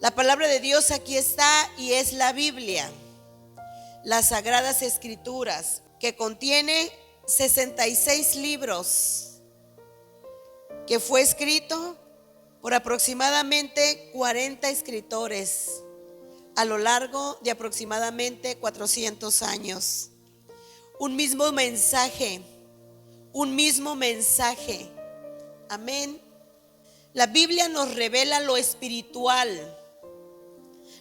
La palabra de Dios aquí está y es la Biblia, las Sagradas Escrituras, que contiene 66 libros, que fue escrito por aproximadamente 40 escritores a lo largo de aproximadamente 400 años. Un mismo mensaje. Amén. La Biblia nos revela lo espiritual.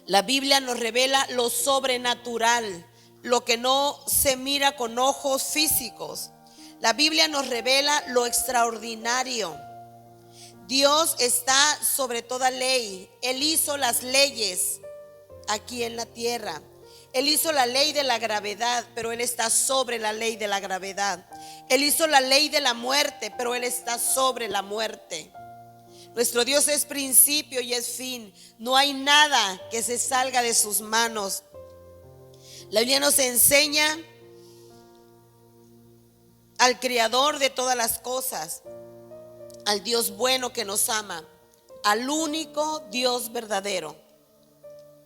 La Biblia nos revela lo sobrenatural, lo que no se mira con ojos físicos. La Biblia nos revela lo extraordinario. Dios está sobre toda ley. Él hizo las leyes aquí en la tierra. Él hizo la ley de la gravedad, pero Él está sobre la ley de la gravedad. Él hizo la ley de la muerte, pero Él está sobre la muerte. Nuestro Dios es principio y es fin. No hay nada que se salga de sus manos. La Biblia nos enseña al Creador de todas las cosas, al Dios bueno que nos ama, al único Dios verdadero.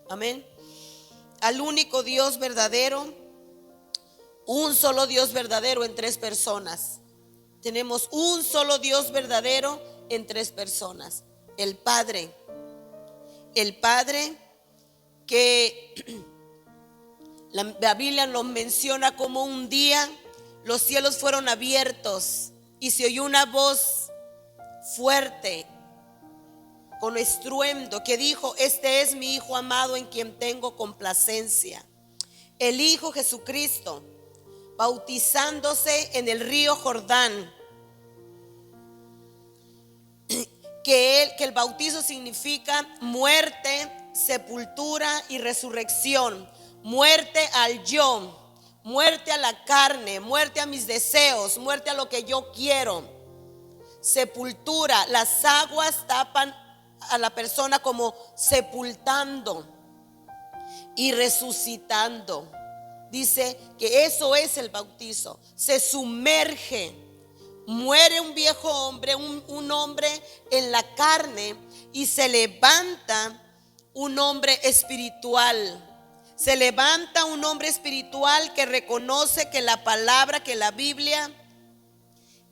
Amén. Al único Dios verdadero, un solo Dios verdadero en tres personas. Tenemos un solo Dios verdadero en tres personas. El Padre que la Biblia nos menciona como un día los cielos fueron abiertos y se oyó una voz fuerte con estruendo que dijo: este es mi Hijo amado en quien tengo complacencia. El Hijo Jesucristo bautizándose en el río Jordán, que el bautizo significa muerte, sepultura y resurrección. Muerte al yo, muerte a la carne, muerte a mis deseos, muerte a lo que yo quiero. Sepultura, las aguas tapan a la persona como sepultando y resucitando. Dice que eso es el bautizo. Se sumerge. Muere un viejo hombre, un hombre en la carne, y se levanta un hombre espiritual. Se levanta un hombre espiritual que reconoce que la palabra, que la Biblia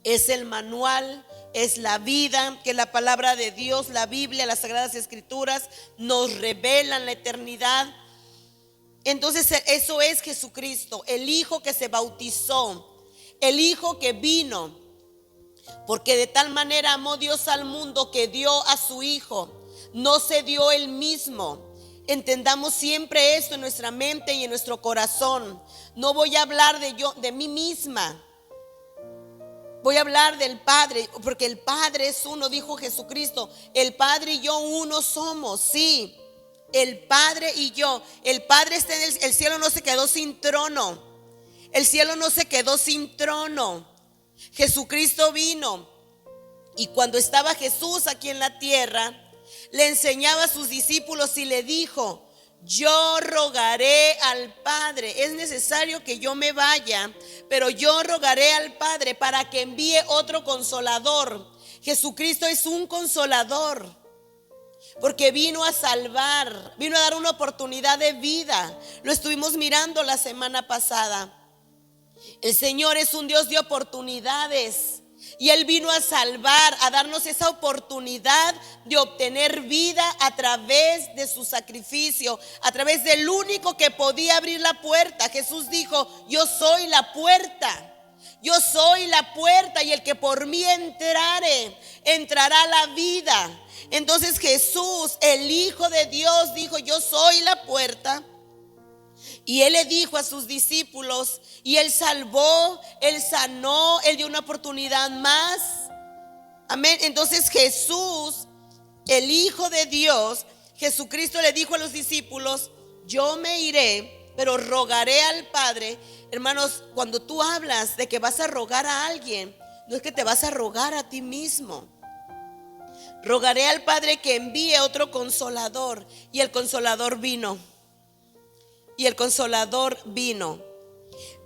es el manual, es la vida, que la palabra de Dios, la Biblia, las Sagradas Escrituras nos revelan la eternidad. Entonces eso es Jesucristo, el Hijo que se bautizó, el Hijo que vino. Porque de tal manera amó Dios al mundo que dio a su Hijo. No se dio Él mismo. Entendamos siempre esto en nuestra mente y en nuestro corazón. No voy a hablar de mí misma. Voy a hablar del Padre, porque el Padre es uno, dijo Jesucristo. El Padre y yo uno somos, sí. El Padre y yo. El Padre está en el cielo, no se quedó sin trono. El cielo no se quedó sin trono. Jesucristo vino, y cuando estaba Jesús aquí en la tierra, le enseñaba a sus discípulos y le dijo: yo rogaré al Padre. Es necesario que yo me vaya, pero yo rogaré al Padre para que envíe otro consolador. Jesucristo es un consolador, porque vino a salvar, vino a dar una oportunidad de vida. Lo estuvimos mirando la semana pasada. El Señor es un Dios de oportunidades, y Él vino a salvar, a darnos esa oportunidad de obtener vida a través de su sacrificio, a través del único que podía abrir la puerta. Jesús dijo: yo soy la puerta. Yo soy la puerta, y el que por mí entrare, entrará a la vida. Entonces Jesús, el Hijo de Dios, dijo: yo soy la puerta. Y Él le dijo a sus discípulos, y Él salvó, Él sanó, Él dio una oportunidad más. Amén. Entonces Jesús, el Hijo de Dios, Jesucristo, le dijo a los discípulos: yo me iré, pero rogaré al Padre. Hermanos, cuando tú hablas de que vas a rogar a alguien, no es que te vas a rogar a ti mismo. Rogaré al Padre que envíe otro consolador. Y el consolador vino. Y el consolador vino.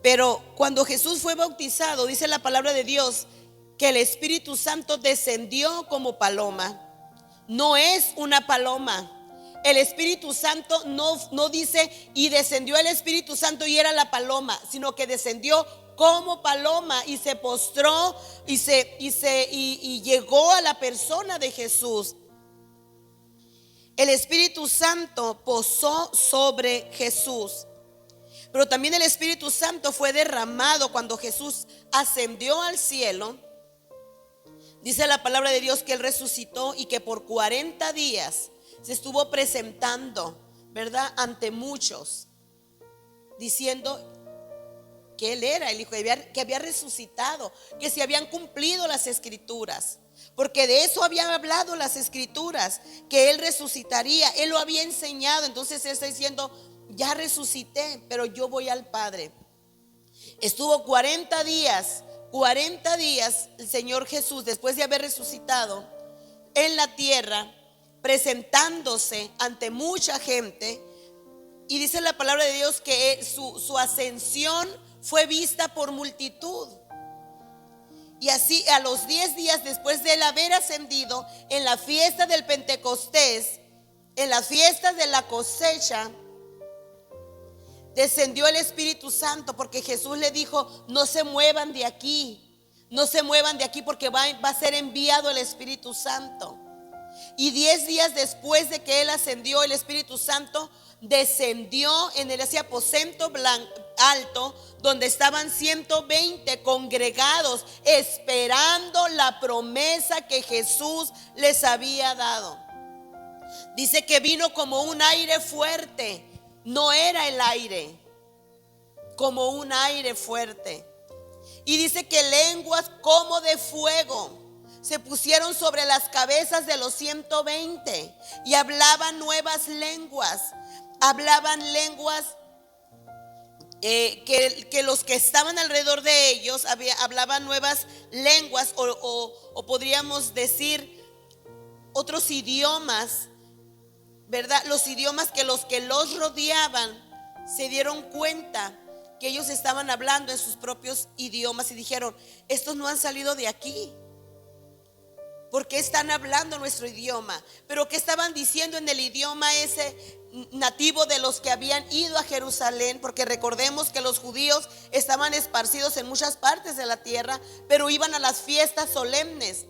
Pero cuando Jesús fue bautizado, dice la palabra de Dios que el Espíritu Santo descendió como paloma. No es una paloma, El Espíritu Santo no dice y descendió el Espíritu Santo y era la paloma, sino que descendió como paloma y se postró y llegó a la persona de Jesús. El Espíritu Santo posó sobre Jesús. Pero también el Espíritu Santo fue derramado cuando Jesús ascendió al cielo. Dice la palabra de Dios que Él resucitó y que por 40 días se estuvo presentando, ¿verdad?, ante muchos, diciendo que Él era el Hijo, que había resucitado, que se habían cumplido las Escrituras, porque de eso habían hablado las Escrituras, que Él resucitaría. Él lo había enseñado. Entonces Él está diciendo: ya resucité, pero yo voy al Padre. Estuvo 40 días el Señor Jesús, después de haber resucitado, en la tierra, presentándose ante mucha gente. Y dice la palabra de Dios que su ascensión fue vista por multitud. Y así, a los 10 días después de él haber ascendido, en la fiesta del Pentecostés, en la fiesta de la cosecha, descendió el Espíritu Santo, porque Jesús le dijo: no se muevan de aquí, no se muevan de aquí, porque va a ser enviado el Espíritu Santo. Y 10 días después de que él ascendió, el Espíritu Santo descendió en ese aposento alto, donde estaban 120 congregados, esperando la promesa que Jesús les había dado. Dice que vino como un aire fuerte. No era el aire, como un aire fuerte. Y dice que lenguas como de fuego se pusieron sobre las cabezas de los 120 y hablaban nuevas lenguas. Hablaban lenguas que los que estaban alrededor de ellos hablaban nuevas lenguas, o podríamos decir otros idiomas, ¿verdad? Los idiomas que los rodeaban se dieron cuenta que ellos estaban hablando en sus propios idiomas y dijeron: estos no han salido de aquí, ¿por qué están hablando nuestro idioma? Pero ¿qué estaban diciendo en el idioma ese nativo de los que habían ido a Jerusalén? Porque recordemos que los judíos estaban esparcidos en muchas partes de la tierra, pero iban a las fiestas solemnes.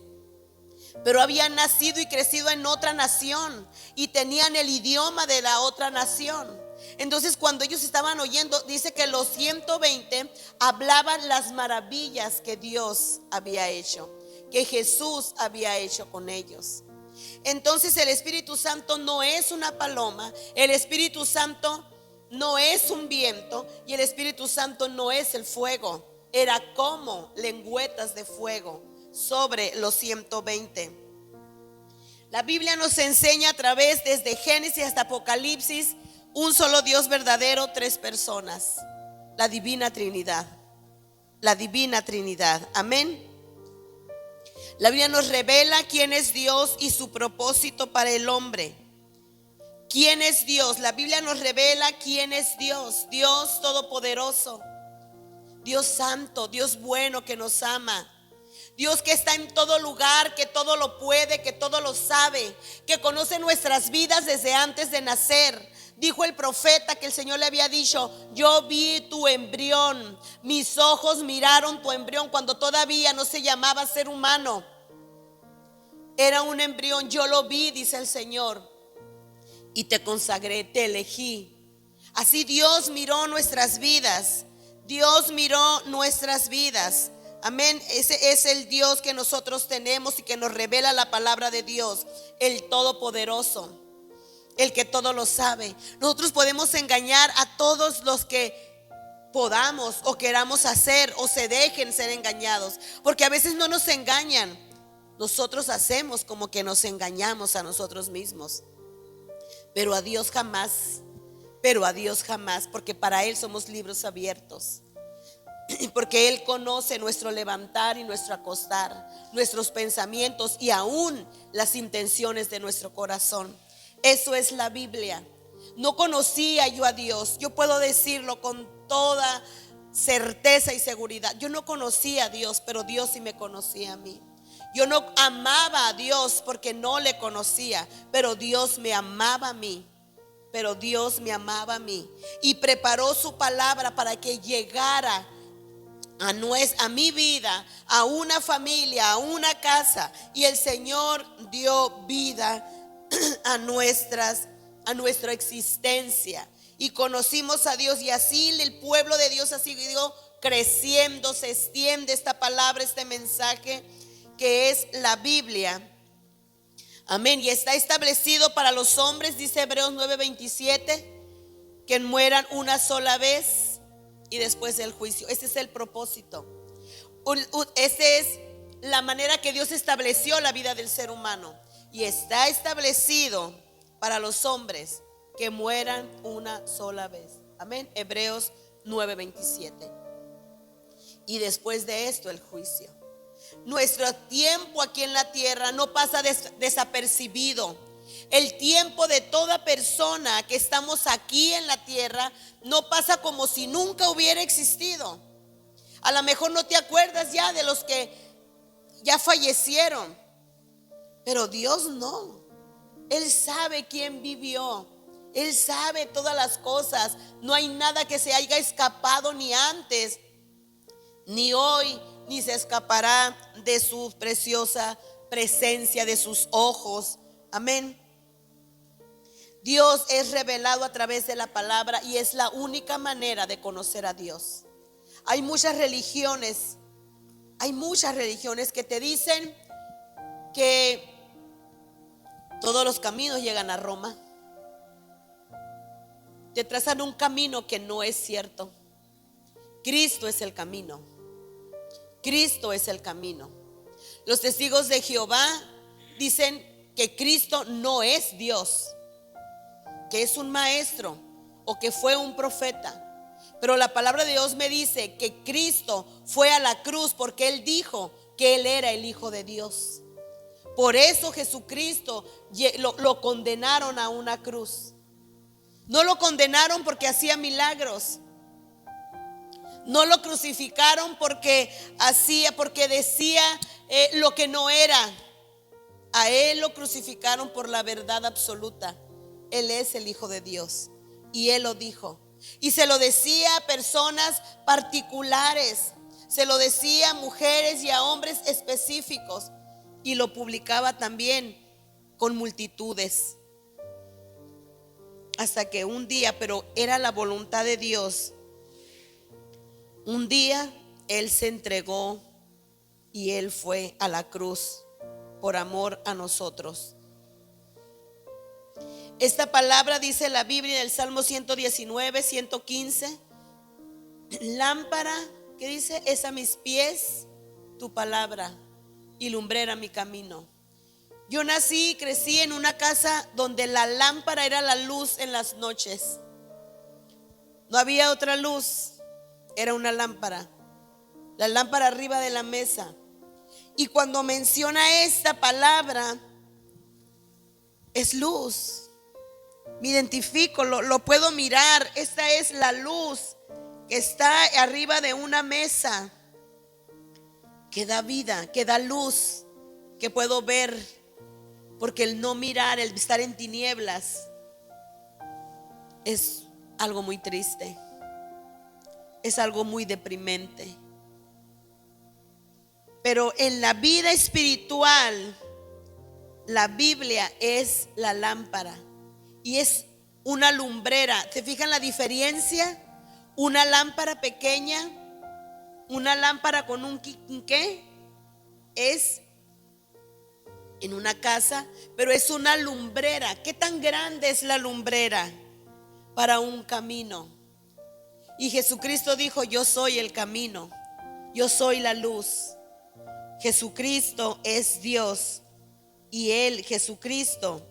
Pero habían nacido y crecido en otra nación y tenían el idioma de la otra nación. Entonces, cuando ellos estaban oyendo, dice que los 120 hablaban las maravillas que Dios había hecho, que Jesús había hecho con ellos. Entonces, el Espíritu Santo no es una paloma, el Espíritu Santo no es un viento y el Espíritu Santo no es el fuego. Era como lengüetas de fuego sobre los 120. La Biblia nos enseña a través, desde Génesis hasta Apocalipsis, un solo Dios verdadero, 3 personas: la divina Trinidad. La divina Trinidad, amén. La Biblia nos revela quién es Dios y su propósito para el hombre. ¿Quién es Dios? La Biblia nos revela quién es Dios. Dios todopoderoso, Dios santo, Dios bueno, que nos ama. Dios que está en todo lugar, que todo lo puede, que todo lo sabe, que conoce nuestras vidas desde antes de nacer. Dijo el profeta que el Señor le había dicho: yo vi tu embrión, mis ojos miraron tu embrión, cuando todavía no se llamaba ser humano. Era un embrión, yo lo vi, dice el Señor, y te consagré, te elegí. Así Dios miró nuestras vidas. Dios miró nuestras vidas. Amén. Ese es el Dios que nosotros tenemos y que nos revela la palabra de Dios, el Todopoderoso, el que todo lo sabe. Nosotros podemos engañar a todos los que podamos o queramos hacer o se dejen ser engañados, porque a veces no nos engañan. Nosotros hacemos como que nos engañamos a nosotros mismos, pero a Dios jamás, porque para Él somos libros abiertos. Porque Él conoce nuestro levantar y nuestro acostar, nuestros pensamientos y aún las intenciones de nuestro corazón. Eso es la Biblia. No conocía yo a Dios. Yo puedo decirlo con toda certeza y seguridad. Yo no conocía a Dios, pero Dios sí me conocía a mí. Yo no amaba a Dios porque no le conocía, pero Dios me amaba a mí. pero Dios me amaba a mí y preparó su palabra para que llegara a mi vida, a una familia, a una casa. Y el Señor dio vida a nuestra existencia. Y conocimos a Dios, y así el pueblo de Dios ha seguido creciendo. Se extiende esta palabra, este mensaje que es la Biblia. Amén. Y está establecido para los hombres, dice Hebreos 9:27, que mueran una sola vez y después del juicio. Ese es el propósito. Esa es la manera que Dios estableció la vida del ser humano. Y está establecido para los hombres que mueran una sola vez. Amén. Hebreos 9:27. Y después de esto el juicio. Nuestro tiempo aquí en la tierra no pasa desapercibido. El tiempo de toda persona que estamos aquí en la tierra no pasa como si nunca hubiera existido. A lo mejor no te acuerdas ya de los que ya fallecieron, pero Dios no. Él sabe quién vivió. Él sabe todas las cosas. No hay nada que se haya escapado ni antes, ni hoy, ni se escapará de su preciosa presencia, de sus ojos. Amén. Dios es revelado a través de la palabra y es la única manera de conocer a Dios. Hay muchas religiones que te dicen que todos los caminos llegan a Roma. Te trazan un camino que no es cierto. Cristo es el camino. Cristo es el camino. Los testigos de Jehová dicen que Cristo no es Dios, que es un maestro o que fue un profeta. Pero la palabra de Dios me dice que Cristo fue a la cruz porque Él dijo que Él era el Hijo de Dios. Por eso Jesucristo lo condenaron a una cruz. No lo condenaron porque hacía milagros. No lo crucificaron porque decía lo que no era. A Él lo crucificaron por la verdad absoluta. Él es el Hijo de Dios y Él lo dijo. Y se lo decía a personas particulares, se lo decía a mujeres y a hombres específicos, y lo publicaba también con multitudes. Hasta que un día, pero era la voluntad de Dios, un día Él se entregó y Él fue a la cruz por amor a nosotros. Esta palabra dice la Biblia en el Salmo 119, 115. Lámpara, ¿qué dice? Es a mis pies tu palabra y lumbrera mi camino. Yo nací y crecí en una casa donde la lámpara era la luz en las noches. No había otra luz, era una lámpara. La lámpara arriba de la mesa. Y cuando menciona esta palabra, es luz. Me identifico, lo puedo mirar. Esta es la luz que está arriba de una mesa, que da vida, que da luz, que puedo ver. Porque el no mirar, el estar en tinieblas, es algo muy triste, es algo muy deprimente. Pero en la vida espiritual, la Biblia es la lámpara y es una lumbrera. ¿Se fijan la diferencia? Una lámpara pequeña, una lámpara con un ¿qué? Es en una casa, pero es una lumbrera. ¿Qué tan grande es la lumbrera? Para un camino. Y Jesucristo dijo: yo soy el camino, yo soy la luz. Jesucristo es Dios y Él, Jesucristo,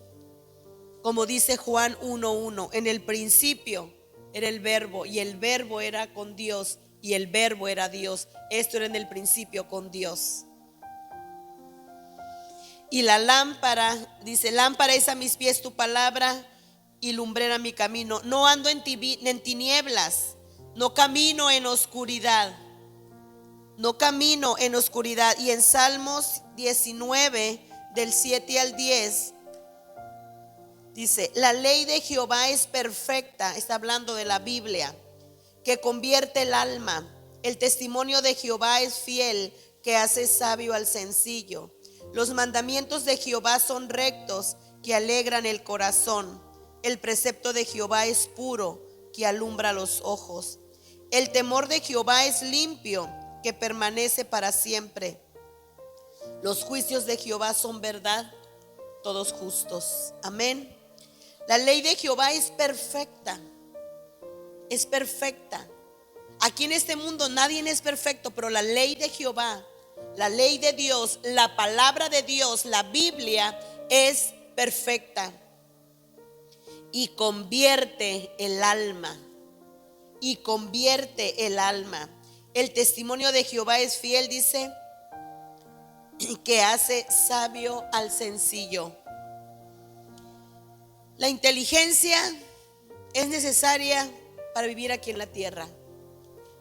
como dice Juan 1:1, en el principio era el verbo y el verbo era con Dios y el verbo era Dios. Esto era en el principio con Dios. Y la lámpara, dice: lámpara es a mis pies tu palabra y lumbrera mi camino. No ando en tinieblas, no camino en oscuridad. No camino en oscuridad. Y en Salmos 19, del 7 al 10, Dice, la ley de Jehová es perfecta, está hablando de la Biblia, que convierte el alma. El testimonio de Jehová es fiel, que hace sabio al sencillo. Los mandamientos de Jehová son rectos, que alegran el corazón. El precepto de Jehová es puro, que alumbra los ojos. El temor de Jehová es limpio, que permanece para siempre. Los juicios de Jehová son verdad, todos justos. Amén. La ley de Jehová es perfecta. Es perfecta. Aquí en este mundo nadie es perfecto, pero la ley de Jehová, la ley de Dios, la palabra de Dios, la Biblia es perfecta. Y convierte el alma. Y convierte el alma. El testimonio de Jehová es fiel, dice, que hace sabio al sencillo. La inteligencia es necesaria para vivir aquí en la tierra.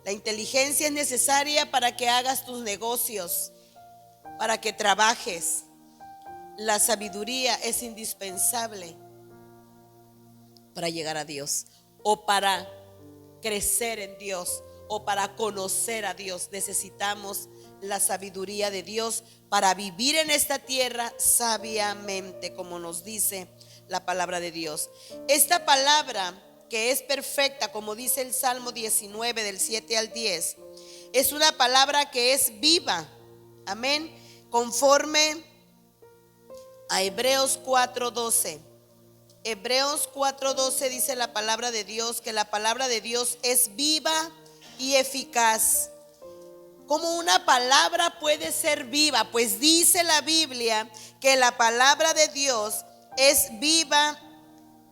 La inteligencia es necesaria para que hagas tus negocios, para que trabajes. La sabiduría es indispensable para llegar a Dios, o para crecer en Dios, o para conocer a Dios. Necesitamos la sabiduría de Dios para vivir en esta tierra sabiamente, como nos dice la palabra de Dios. Esta palabra que es perfecta, como dice el Salmo 19 del 7 al 10, es una palabra que es viva. Amén. Conforme a Hebreos 4:12. Hebreos 4:12 dice la palabra de Dios que la palabra de Dios es viva y eficaz. ¿Cómo una palabra puede ser viva? Pues dice la Biblia que la palabra de Dios es viva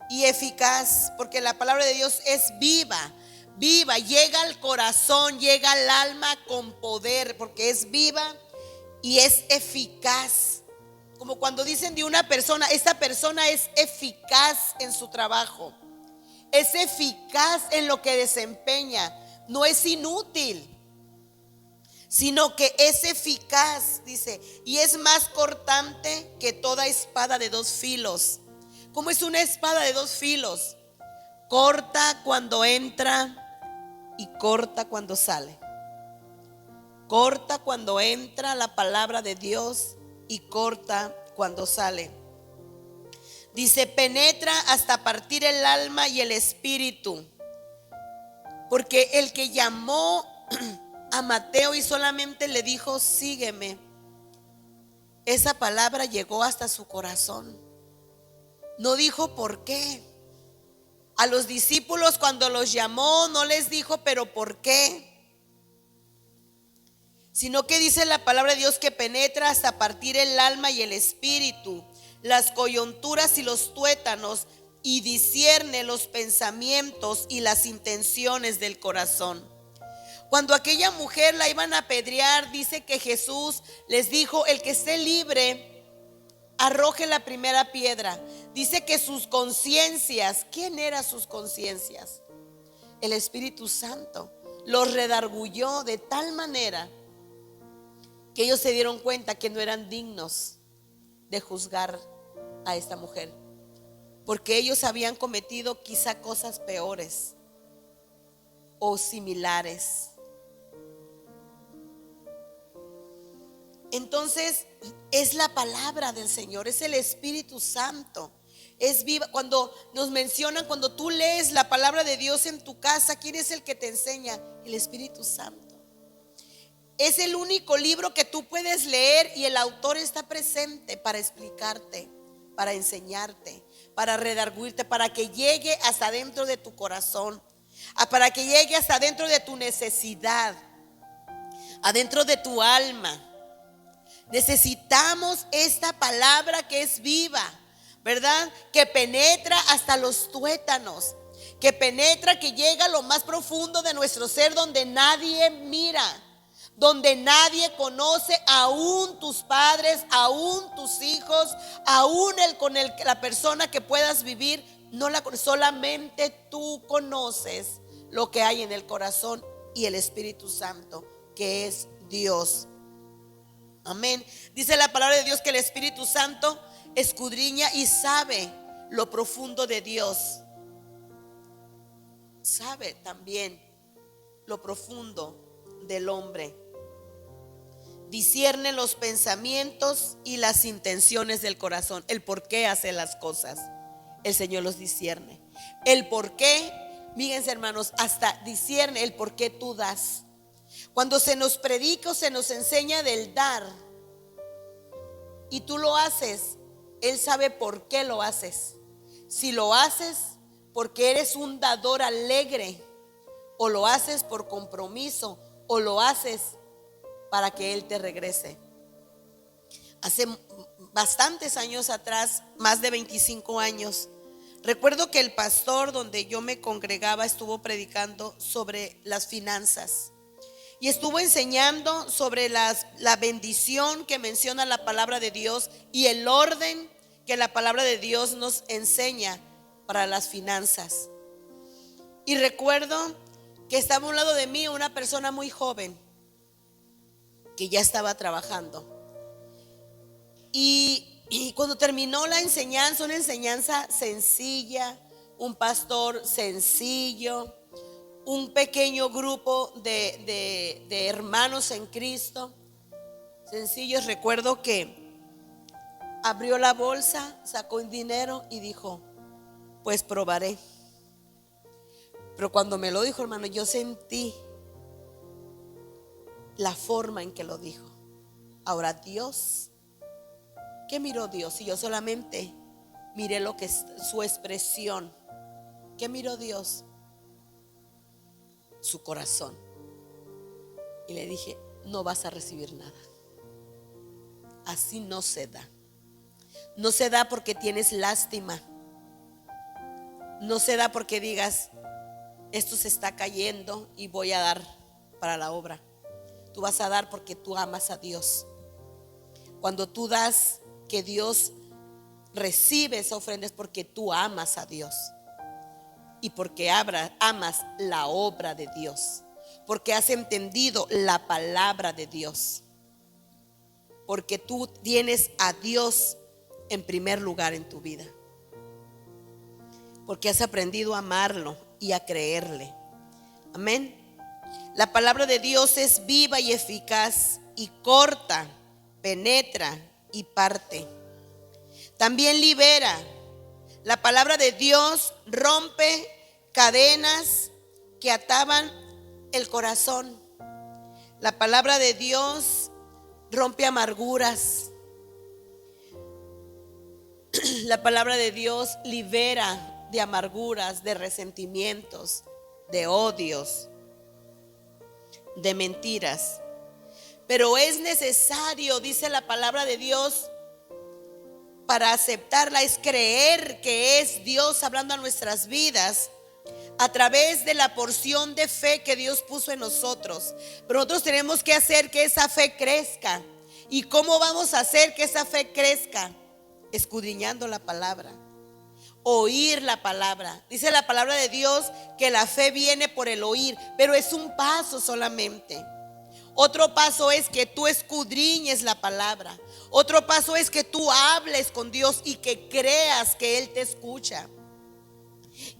y eficaz, porque la palabra de Dios es viva, viva, llega al corazón, llega al alma con poder, porque es viva y es eficaz. Como cuando dicen de una persona, esta persona es eficaz en su trabajo, es eficaz en lo que desempeña, no es inútil, sino que es eficaz, dice, y es más cortante que toda espada de dos filos. ¿Cómo es una espada de dos filos? Corta cuando entra y corta cuando sale. Corta cuando entra la palabra de Dios y corta cuando sale. Dice, penetra hasta partir el alma y el espíritu. Porque el que llamó a Mateo y solamente le dijo, sígueme, esa palabra llegó hasta su corazón. No dijo por qué. A los discípulos cuando los llamó no les dijo pero por qué, sino que dice la palabra de Dios que penetra hasta partir el alma y el espíritu, las coyunturas y los tuétanos, y discierne los pensamientos y las intenciones del corazón. Cuando aquella mujer la iban a apedrear, dice que Jesús les dijo, el que esté libre, arroje la primera piedra. Dice que sus conciencias, ¿quién eran sus conciencias? El Espíritu Santo los redarguyó de tal manera que ellos se dieron cuenta que no eran dignos de juzgar a esta mujer, porque ellos habían cometido quizá cosas peores o similares. Entonces es la palabra del Señor, es el Espíritu Santo, es viva. Cuando nos mencionan, cuando tú lees la palabra de Dios en tu casa, ¿quién es el que te enseña? El Espíritu Santo. Es el único libro que tú puedes leer y el autor está presente para explicarte, para enseñarte, para redarguirte, para que llegue hasta dentro de tu corazón, para que llegue hasta dentro de tu necesidad, adentro de tu alma. Necesitamos esta palabra que es viva, ¿verdad? Que penetra hasta los tuétanos, que penetra, que llega a lo más profundo de nuestro ser, donde nadie mira, donde nadie conoce, aún tus padres, aún tus hijos, aún la persona que puedas vivir, no la conoces. Solamente tú conoces lo que hay en el corazón y el Espíritu Santo, que es Dios. Amén. Dice la palabra de Dios que el Espíritu Santo escudriña y sabe lo profundo de Dios, sabe también lo profundo del hombre. Discierne los pensamientos y las intenciones del corazón. El por qué hace las cosas, el Señor los discierne. El por qué, fíjense hermanos, hasta discierne el por qué tú das. Cuando se nos predica o se nos enseña del dar y tú lo haces, Él sabe por qué lo haces. Si lo haces porque eres un dador alegre, o lo haces por compromiso, o lo haces para que Él te regrese. Hace bastantes años atrás, más de 25 años, recuerdo que el pastor donde yo me congregaba estuvo predicando sobre las finanzas y estuvo enseñando sobre la bendición que menciona la palabra de Dios y el orden que la palabra de Dios nos enseña para las finanzas. Y recuerdo que estaba a un lado de mí una persona muy joven que ya estaba trabajando. Y cuando terminó la enseñanza, una enseñanza sencilla, un pastor sencillo, un pequeño grupo de hermanos en Cristo, sencillos, recuerdo que abrió la bolsa, sacó un dinero y dijo: pues probaré. Pero cuando me lo dijo, hermano, yo sentí la forma en que lo dijo. Ahora Dios, ¿qué miró Dios? Y yo solamente miré lo que es su expresión. ¿Qué miró Dios? Su corazón. Y le dije: no vas a recibir nada. Así no se da. No se da porque tienes lástima. No se da porque digas: esto se está cayendo y voy a dar para la obra. Tú vas a dar porque tú amas a Dios. Cuando tú das, que Dios recibe esa ofrenda, es porque tú amas a Dios y porque amas la obra de Dios, porque has entendido la palabra de Dios, porque tú tienes a Dios en primer lugar en tu vida, porque has aprendido a amarlo y a creerle. Amén. La palabra de Dios es viva y eficaz y corta, penetra y parte. También libera. La palabra de Dios rompe cadenas que ataban el corazón. La palabra de Dios rompe amarguras. La palabra de Dios libera de amarguras, de resentimientos, de odios, de mentiras. Pero es necesario, dice la palabra de Dios, para aceptarla, es creer que es Dios hablando a nuestras vidas a través de la porción de fe que Dios puso en nosotros. Pero nosotros tenemos que hacer que esa fe crezca. ¿Y cómo vamos a hacer que esa fe crezca? Escudriñando la palabra, oír la palabra. Dice la palabra de Dios que la fe viene por el oír, pero es un paso solamente. Otro paso es que tú escudriñes la palabra. Otro paso es que tú hables con Dios y que creas que Él te escucha,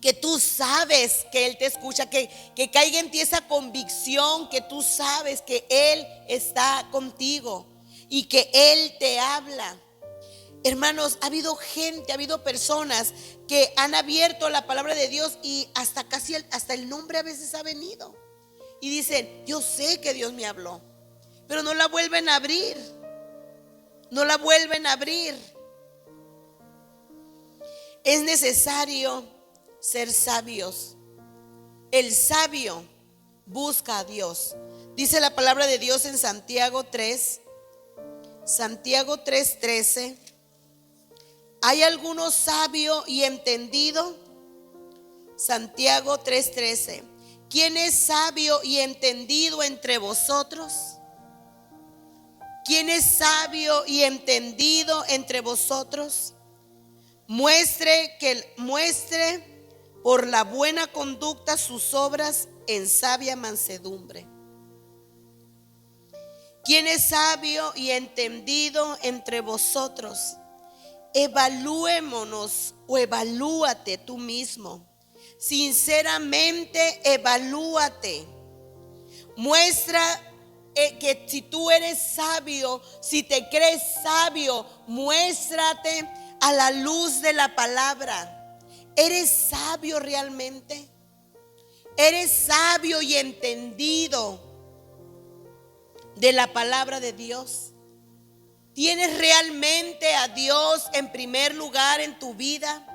que tú sabes que Él te escucha, que caiga en ti esa convicción que tú sabes que Él está contigo y que Él te habla. Hermanos, ha habido gente, ha habido personas que han abierto la palabra de Dios y hasta el nombre a veces ha venido. Y dicen: yo sé que Dios me habló, pero no la vuelven a abrir. No la vuelven a abrir. Es necesario ser sabios. El sabio busca a Dios. Dice la palabra de Dios en Santiago 3:13. ¿Hay alguno sabio y entendido? Santiago 3:13. ¿Quién es sabio y entendido entre vosotros? ¿Quién es sabio y entendido entre vosotros? Muestre por la buena conducta sus obras en sabia mansedumbre. ¿Quién es sabio y entendido entre vosotros? Evaluémonos o evalúate tú mismo. Sinceramente, evalúate. Muestra que si tú eres sabio, si te crees sabio, muéstrate a la luz de la palabra. ¿Eres sabio realmente? ¿Eres sabio y entendido de la palabra de Dios? ¿Tienes realmente a Dios en primer lugar en tu vida?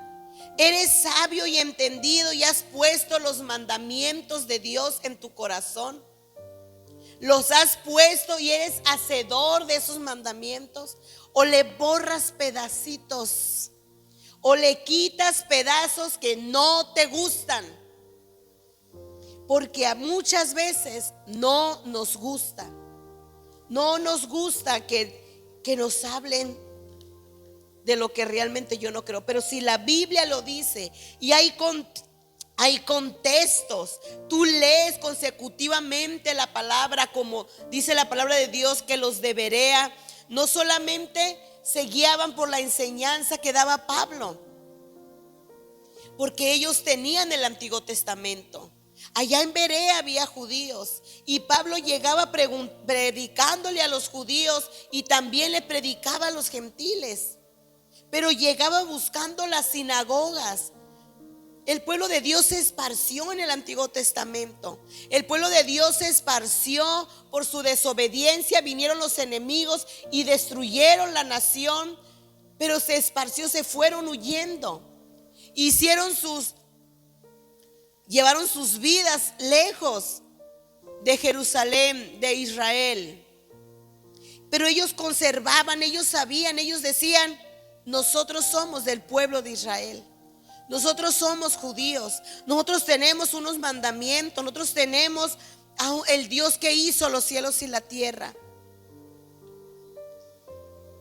¿Eres sabio y entendido y has puesto los mandamientos de Dios en tu corazón? ¿Los has puesto y eres hacedor de esos mandamientos? ¿O le borras pedacitos? ¿O le quitas pedazos que no te gustan? Porque a muchas veces no nos gusta. No nos gusta que nos hablen de lo que realmente yo no creo. Pero si la Biblia lo dice y hay contextos, tú lees consecutivamente la palabra, como dice la palabra de Dios, que los de Berea no solamente se guiaban por la enseñanza que daba Pablo, porque ellos tenían el Antiguo Testamento. Allá en Berea había judíos y Pablo llegaba predicándole a los judíos y también le predicaba a los gentiles, pero llegaba buscando las sinagogas. El pueblo de Dios se esparció en el Antiguo Testamento. El pueblo de Dios se esparció por su desobediencia. Vinieron los enemigos y destruyeron la nación, pero se esparció, se fueron huyendo. Llevaron sus vidas lejos de Jerusalén, de Israel. Pero ellos conservaban, ellos sabían, ellos decían: nosotros somos del pueblo de Israel. Nosotros somos judíos. Nosotros tenemos unos mandamientos. Nosotros tenemos a el Dios que hizo los cielos y la tierra.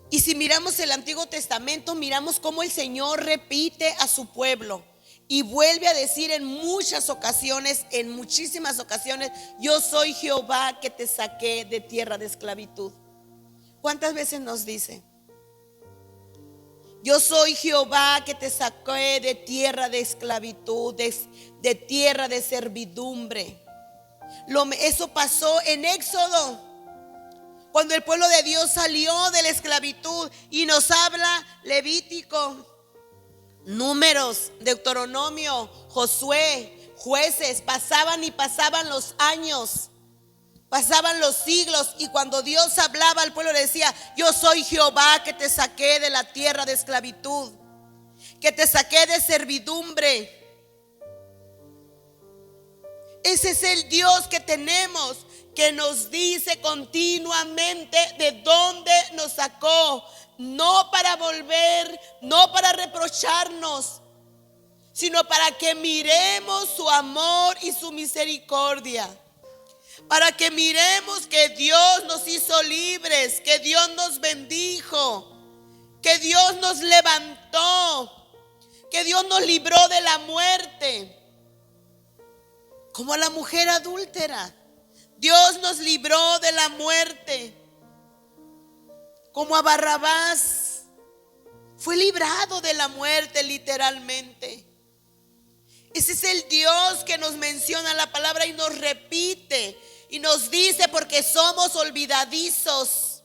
Y si miramos el Antiguo Testamento, miramos cómo el Señor repite a su pueblo y vuelve a decir en muchísimas ocasiones: yo soy Jehová que te saqué de tierra de esclavitud. ¿Cuántas veces nos dice? Yo soy Jehová que te saqué de tierra de esclavitud, de tierra de servidumbre. Eso pasó en Éxodo, cuando el pueblo de Dios salió de la esclavitud, y nos habla Levítico, Números, Deuteronomio, Josué, Jueces. Pasaban y pasaban los años, pasaban los siglos, y cuando Dios hablaba al pueblo le decía: yo soy Jehová que te saqué de la tierra de esclavitud, que te saqué de servidumbre. Ese es el Dios que tenemos, que nos dice continuamente de dónde nos sacó, no para volver, no para reprocharnos, sino para que miremos su amor y su misericordia. Para que miremos que Dios nos hizo libres, que Dios nos bendijo, que Dios nos levantó, que Dios nos libró de la muerte. Como a la mujer adúltera, Dios nos libró de la muerte. Como a Barrabás, fue librado de la muerte literalmente. Ese es el Dios que nos menciona la palabra y nos repite y nos dice, porque somos olvidadizos.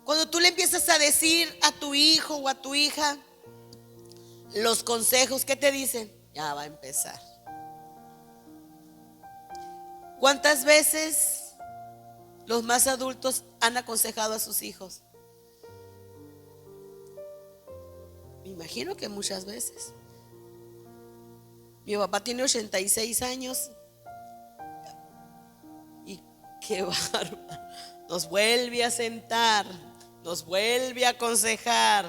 Cuando tú le empiezas a decir a tu hijo o a tu hija los consejos, ¿qué te dicen? Ya va a empezar. ¿Cuántas veces los más adultos han aconsejado a sus hijos? Me imagino que muchas veces. Mi papá tiene 86 años y qué bárbaro. Nos vuelve a sentar, nos vuelve a aconsejar.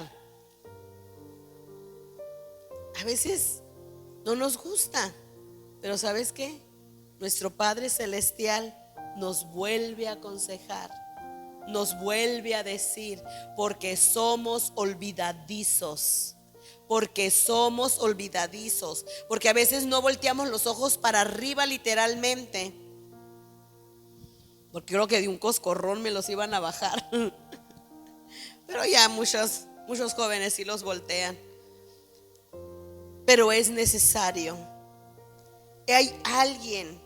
A veces no nos gusta, pero ¿sabes qué? Nuestro Padre Celestial nos vuelve a aconsejar, nos vuelve a decir, porque somos olvidadizos. Porque somos olvidadizos, porque a veces no volteamos los ojos para arriba literalmente, porque creo que de un coscorrón me los iban a bajar. Pero ya muchos Muchos jóvenes sí los voltean, pero es necesario. Hay alguien,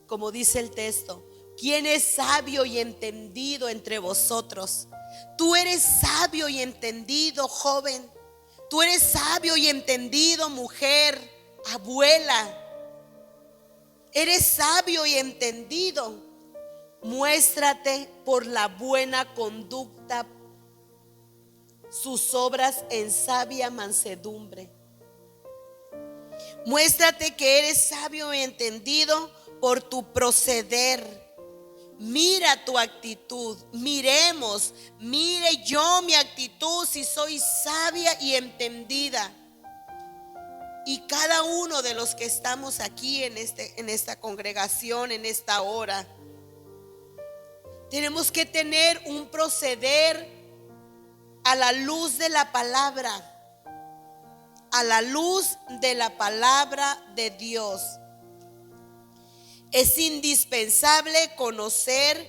como dice el texto, quien es sabio y entendido entre vosotros. Tú eres sabio y entendido, joven. Tú eres sabio y entendido, mujer, abuela. Eres sabio y entendido. Muéstrate por la buena conducta, sus obras en sabia mansedumbre. Muéstrate que eres sabio y entendido por tu proceder. Mira tu actitud. Mire yo mi actitud, si soy sabia y entendida. Y cada uno de los que estamos aquí en esta congregación, en esta hora, tenemos que tener un proceder a la luz de la palabra. A la luz de la palabra de Dios. Es indispensable conocer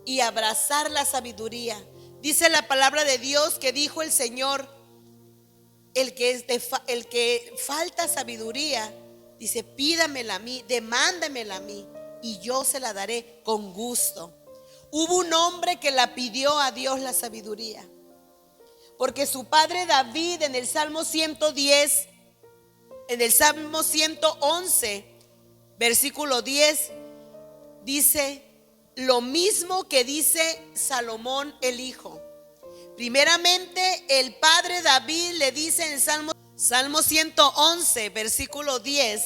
y abrazar la sabiduría. Dice la palabra de Dios que dijo el Señor: el que falta sabiduría, dice, pídamela a mí, demándamela a mí, y yo se la daré con gusto. Hubo un hombre que la pidió a Dios la sabiduría, porque su padre David en el Salmo 110, en el Salmo 111, versículo 10, dice lo mismo que dice Salomón el hijo. Primeramente, el padre David le dice en el Salmo 111, versículo 10,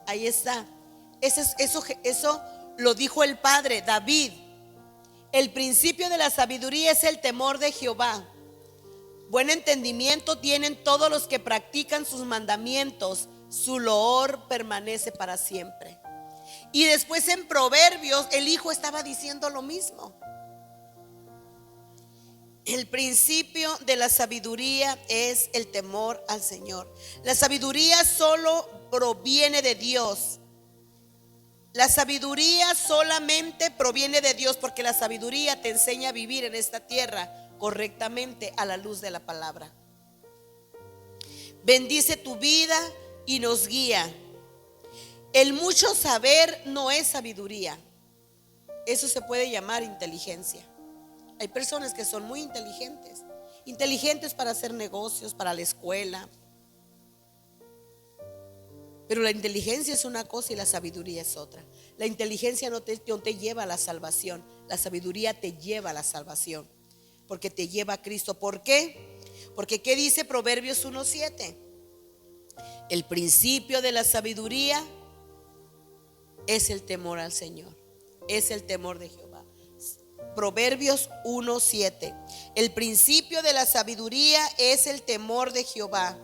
ahí está. Eso lo dijo el padre David. El principio de la sabiduría es el temor de Jehová. Buen entendimiento tienen todos los que practican sus mandamientos. Su loor permanece para siempre. Y después en Proverbios el hijo estaba diciendo lo mismo. El principio de la sabiduría es el temor al Señor. La sabiduría solo proviene de Dios. La sabiduría solamente proviene de Dios, porque la sabiduría te enseña a vivir en esta tierra correctamente a la luz de la palabra. Bendice tu vida y nos guía. El mucho saber no es sabiduría. Eso se puede llamar inteligencia. Hay personas que son muy inteligentes para hacer negocios, para la escuela. Pero la inteligencia es una cosa y la sabiduría es otra. La inteligencia no te lleva a la salvación. La sabiduría te lleva a la salvación, porque te lleva a Cristo. ¿Por qué? Porque ¿qué dice Proverbios 1:7? El principio de la sabiduría es el temor al Señor, es el temor de Jehová. Proverbios 1:7. El principio de la sabiduría es el temor de Jehová.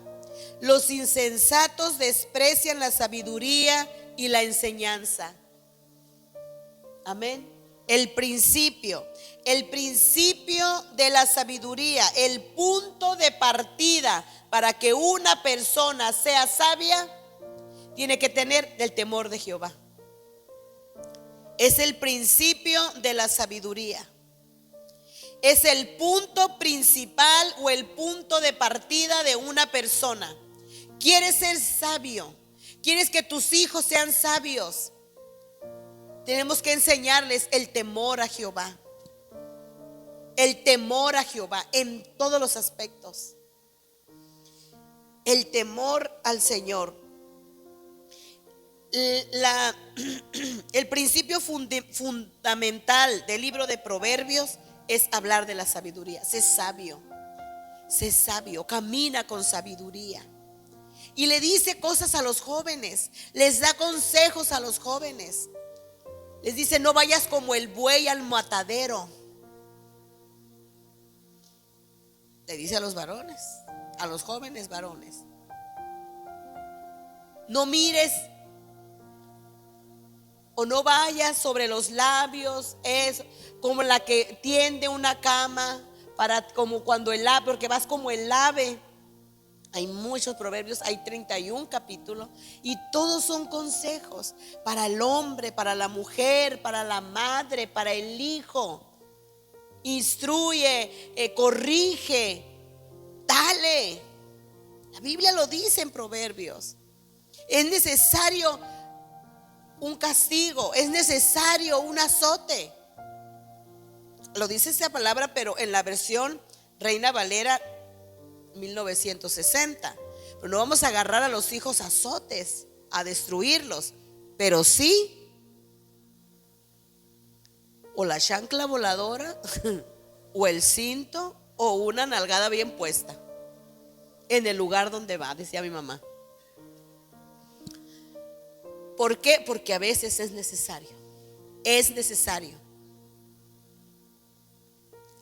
Los insensatos desprecian la sabiduría y la enseñanza. Amén. El principio de la sabiduría, el punto de partida para que una persona sea sabia, tiene que tener el temor de Jehová. Es el principio de la sabiduría. Es el punto principal o el punto de partida de una persona. ¿Quieres ser sabio? ¿Quieres que tus hijos sean sabios? Tenemos que enseñarles el temor a Jehová. El temor a Jehová en todos los aspectos. El temor al Señor. El principio fundamental del libro de Proverbios es hablar de la sabiduría. Sé sabio, camina con sabiduría. Y le dice cosas a los jóvenes, les da consejos a los jóvenes. Les dice: no vayas como el buey al matadero. Le dice a los varones, a los jóvenes varones: no mires o no vayas sobre los labios, es como la que tiende una cama, como cuando el ave, porque vas como el ave. Hay muchos proverbios, hay 31 capítulos, y todos son consejos para el hombre, para la mujer, para la madre, para el hijo. Instruye, corrige. vale. La Biblia lo dice en Proverbios. Es necesario un castigo, es necesario un azote. Lo dice esa palabra, pero en la versión Reina Valera 1960. Pero no vamos a agarrar a los hijos a azotes, a destruirlos, pero sí o la chancla voladora o el cinto o una nalgada bien puesta en el lugar donde va, decía mi mamá. ¿Por qué? Porque a veces es necesario. Es necesario.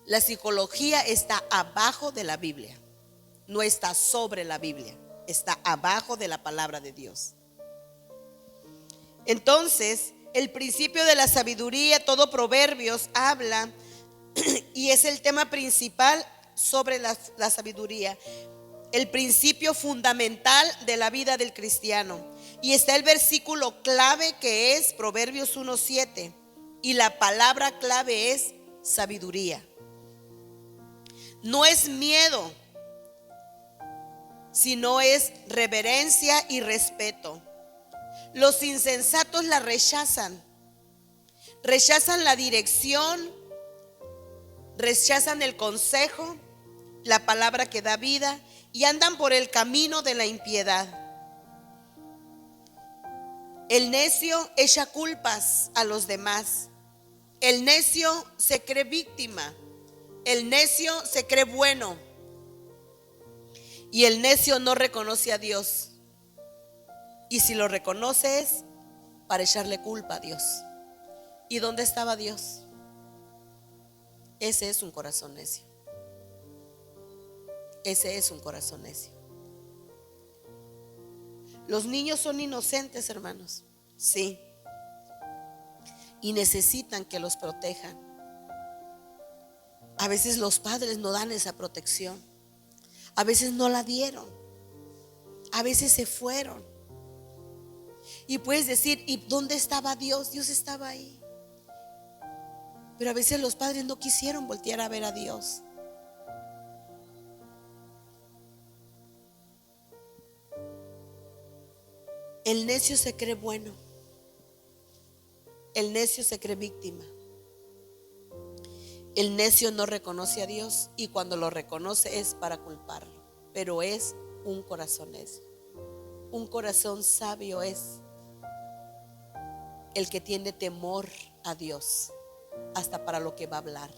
La psicología está abajo de la Biblia. No está sobre la Biblia. Está abajo de la palabra de Dios. Entonces, el principio de la sabiduría, todo Proverbios habla, y es el tema principal sobre la sabiduría. El principio fundamental de la vida del cristiano. Y está el versículo clave que es Proverbios 1:7. Y la palabra clave es sabiduría. No es miedo, sino es reverencia y respeto. Los insensatos la rechazan. Rechazan la dirección, rechazan el consejo, la palabra que da vida, y andan por el camino de la impiedad. El necio echa culpas a los demás. El necio se cree víctima. El necio se cree bueno. Y el necio no reconoce a Dios. Y si lo reconoce es para echarle culpa a Dios. ¿Y dónde estaba Dios? Ese es un corazón necio. Ese es un corazón necio. Los niños son inocentes, hermanos. Sí. Y necesitan que los protejan. A veces los padres no dan esa protección. A veces no la dieron. A veces se fueron. Y puedes decir, ¿y dónde estaba Dios? Dios estaba ahí. Pero a veces los padres no quisieron voltear a ver a Dios. El necio se cree bueno. El necio se cree víctima. El necio no reconoce a Dios y cuando lo reconoce es para culparlo. Pero es un corazón necio. Un corazón sabio es el que tiene temor a Dios hasta para lo que va a hablar.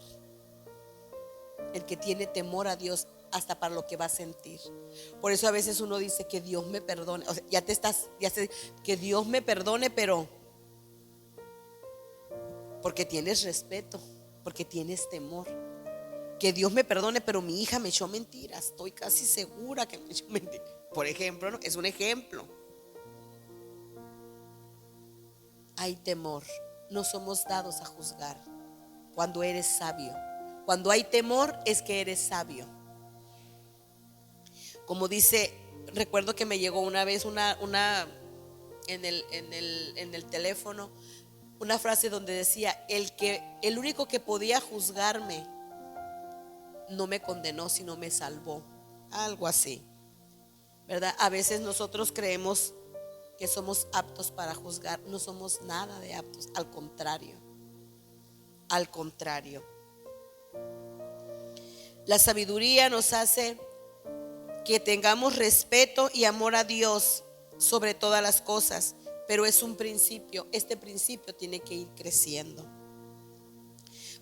El que tiene temor a Dios hasta para lo que va a sentir. Por eso a veces uno dice que Dios me perdone. O sea, que Dios me perdone, pero porque tienes respeto, porque tienes temor. Que Dios me perdone, pero mi hija me echó mentiras. Estoy casi segura que me echó mentiras. Por ejemplo, ¿no? Es un ejemplo. Hay temor. No somos dados a juzgar cuando eres sabio. Cuando hay temor es que eres sabio. Como dice, recuerdo que me llegó una vez en el teléfono una frase donde decía, el único que podía juzgarme no me condenó, sino me salvó. Algo así, ¿verdad? A veces nosotros creemos que somos aptos para juzgar. No somos nada de aptos, al contrario. Al contrario. La sabiduría nos hace que tengamos respeto y amor a Dios sobre todas las cosas, pero es un principio. Este principio tiene que ir creciendo.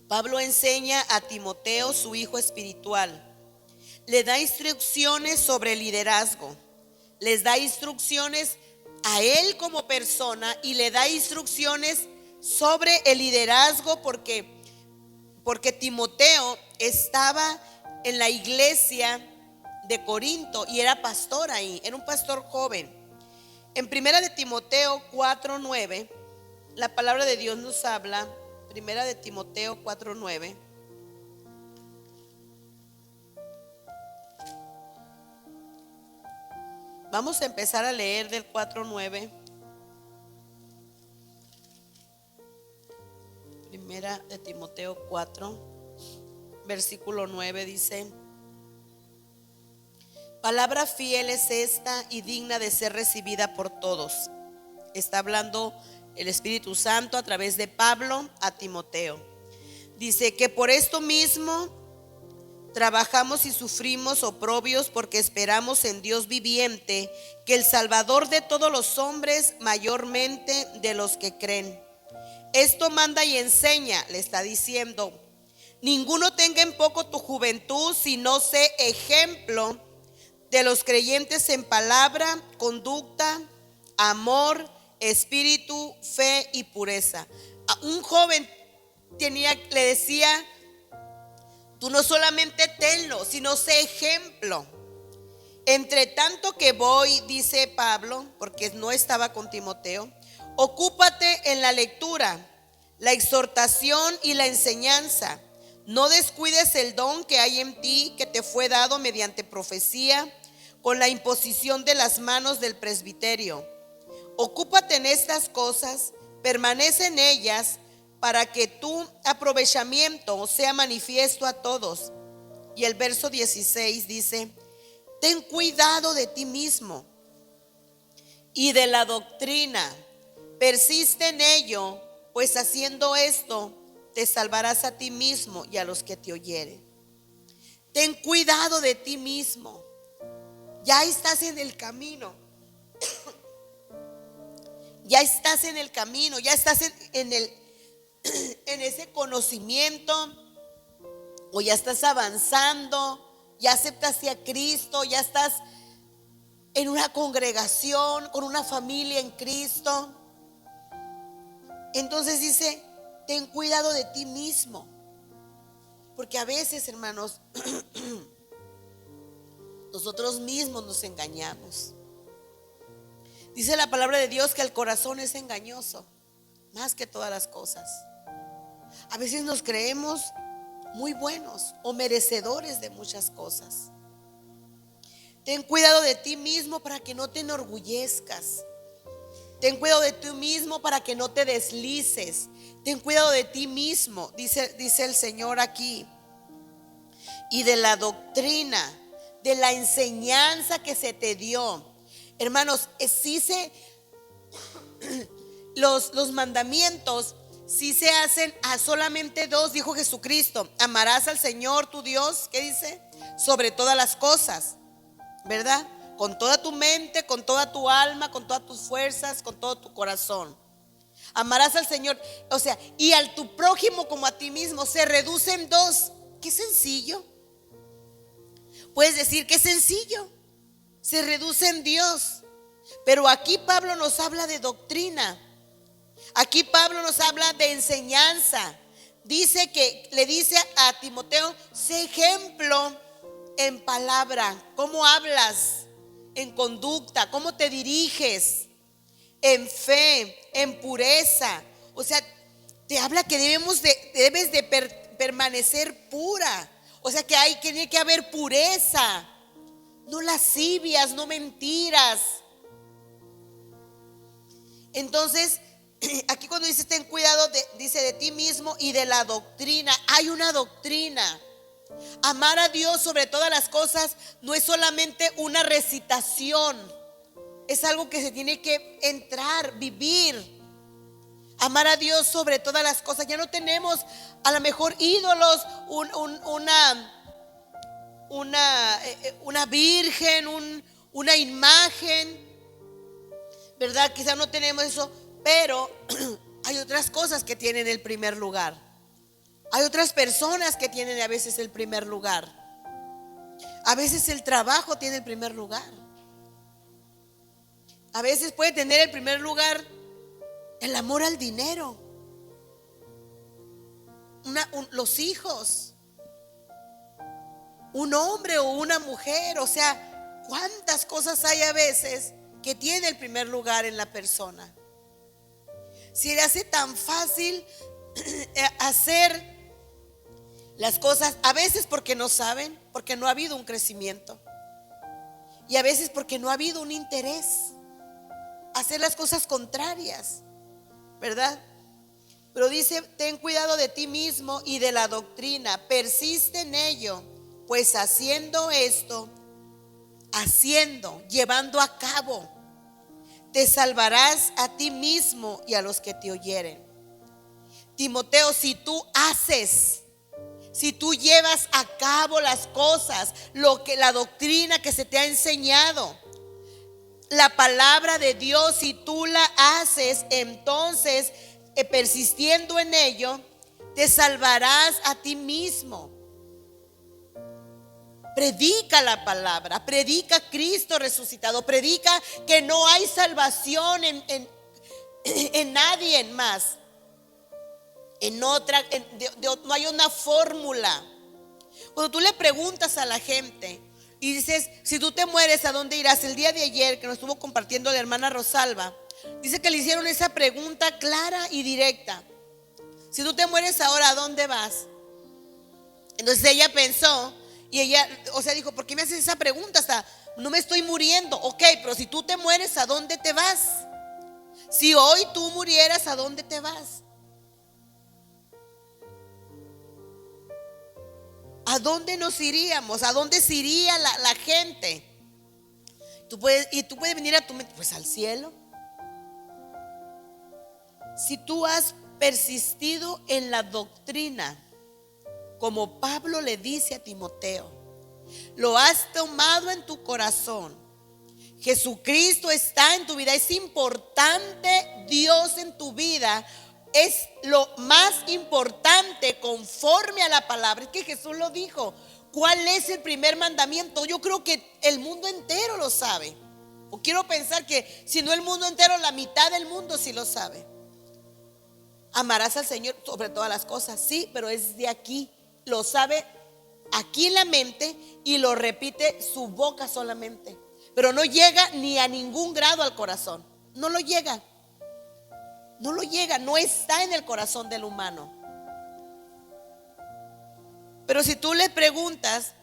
Pablo enseña a Timoteo, su hijo espiritual. Le da instrucciones sobre el liderazgo. Les da instrucciones a él como persona y le da instrucciones sobre el liderazgo porque Timoteo estaba en la iglesia de Corinto y era pastor ahí, era un pastor joven. En primera de Timoteo 4:9, la palabra de Dios nos habla, primera de Timoteo 4:9. Vamos a empezar a leer del 4:9. Primera de Timoteo 4, versículo 9 dice: Palabra fiel es esta y digna de ser recibida por todos. Está hablando el Espíritu Santo a través de Pablo a Timoteo. Dice que por esto mismo trabajamos y sufrimos oprobios, porque esperamos en Dios viviente, que el Salvador de todos los hombres, mayormente de los que creen. Esto manda y enseña, le está diciendo: ninguno tenga en poco tu juventud, sino sé ejemplo de los creyentes en palabra, conducta, amor, espíritu, fe y pureza. A un joven le decía: tú no solamente tenlo, sino sé ejemplo. Entre tanto que voy, dice Pablo, porque no estaba con Timoteo, ocúpate en la lectura, la exhortación y la enseñanza. No descuides el don que hay en ti, que te fue dado mediante profecía, con la imposición de las manos del presbiterio. Ocúpate en estas cosas, permanece en ellas, para que tu aprovechamiento sea manifiesto a todos. Y el verso 16 dice: ten cuidado de ti mismo y de la doctrina, persiste en ello, pues haciendo esto te salvarás a ti mismo y a los que te oyeren. Ten cuidado de ti mismo. Ya estás en el camino. Ya estás en el camino, ya estás en ese conocimiento, o ya estás avanzando, ya aceptaste a Cristo, ya estás en una congregación, con una familia en Cristo. Entonces dice: ten cuidado de ti mismo. Porque a veces, hermanos, nosotros mismos nos engañamos. Dice la palabra de Dios que el corazón es engañoso más que todas las cosas. A veces nos creemos muy buenos o merecedores de muchas cosas. Ten cuidado de ti mismo para que no te enorgullezcas. Ten cuidado de ti mismo para que no te deslices. Ten cuidado de ti mismo, dice el Señor aquí. Y de la doctrina, de la enseñanza que se te dio. Hermanos, los mandamientos sí se hacen a solamente dos, dijo Jesucristo: amarás al Señor tu Dios, ¿qué dice? Sobre todas las cosas, ¿verdad? Con toda tu mente, con toda tu alma, con todas tus fuerzas, con todo tu corazón. Amarás al Señor, o sea, y al tu prójimo como a ti mismo. Se reduce en dos. Qué sencillo. Puedes decir que es sencillo. Se reduce en Dios. Pero aquí Pablo nos habla de doctrina. Aquí Pablo nos habla de enseñanza. Le dice a Timoteo: sé ejemplo en palabra, cómo hablas, en conducta, cómo te diriges, en fe, en pureza. O sea, te habla que debes de permanecer pura. O sea, que tiene que haber pureza, no lascivias, no mentiras. Entonces, aquí cuando dice ten cuidado, dice de ti mismo y de la doctrina. Hay una doctrina. Amar a Dios sobre todas las cosas no es solamente una recitación, es algo que se tiene que entrar, vivir. Amar a Dios sobre todas las cosas. Ya no tenemos a lo mejor ídolos, una virgen, una imagen, ¿verdad? Quizá no tenemos eso, pero hay otras cosas que tienen el primer lugar. Hay otras personas que tienen a veces el primer lugar. A veces el trabajo tiene el primer lugar. A veces puede tener el primer lugar el amor al dinero, los hijos, un hombre o una mujer. O sea, cuántas cosas hay a veces que tiene el primer lugar en la persona. Si le hace tan fácil hacer las cosas, a veces porque no saben, porque no ha habido un crecimiento, y a veces porque no ha habido un interés, hacer las cosas contrarias, ¿verdad? Pero dice: ten cuidado de ti mismo y de la doctrina, persiste en ello, pues haciendo esto haciendo, llevando a cabo, te salvarás a ti mismo y a los que te oyeren. Timoteo, si tú haces, si tú llevas a cabo las cosas, la doctrina que se te ha enseñado, la palabra de Dios, si tú la haces, entonces persistiendo en ello, te salvarás a ti mismo. Predica la palabra, predica a Cristo resucitado, predica que no hay salvación en nadie más, no hay una fórmula. Cuando tú le preguntas a la gente y dices, si tú te mueres, ¿a dónde irás? El día de ayer que nos estuvo compartiendo la hermana Rosalba, dice que le hicieron esa pregunta clara y directa: si tú te mueres ahora, ¿a dónde vas? Entonces ella pensó y ella, dijo, ¿por qué me haces esa pregunta? Hasta no me estoy muriendo. Ok, pero si tú te mueres, ¿a dónde te vas? Si hoy tú murieras, ¿a dónde te vas? ¿A dónde nos iríamos? ¿A dónde se iría la gente? Tú puedes venir a tu mente, pues al cielo. Si tú has persistido en la doctrina, como Pablo le dice a Timoteo, lo has tomado en tu corazón, Jesucristo está en tu vida, es importante Dios en tu vida, es lo más importante conforme a la palabra. Es que Jesús lo dijo. ¿Cuál es el primer mandamiento? Yo creo que el mundo entero lo sabe, o quiero pensar que si no el mundo entero, la mitad del mundo sí lo sabe. Amarás al Señor sobre todas las cosas, sí, pero es de aquí, lo sabe aquí en la mente y lo repite su boca solamente, pero no llega ni a ningún grado al corazón. No lo llega, no está en el corazón del humano. Pero si tú le preguntas,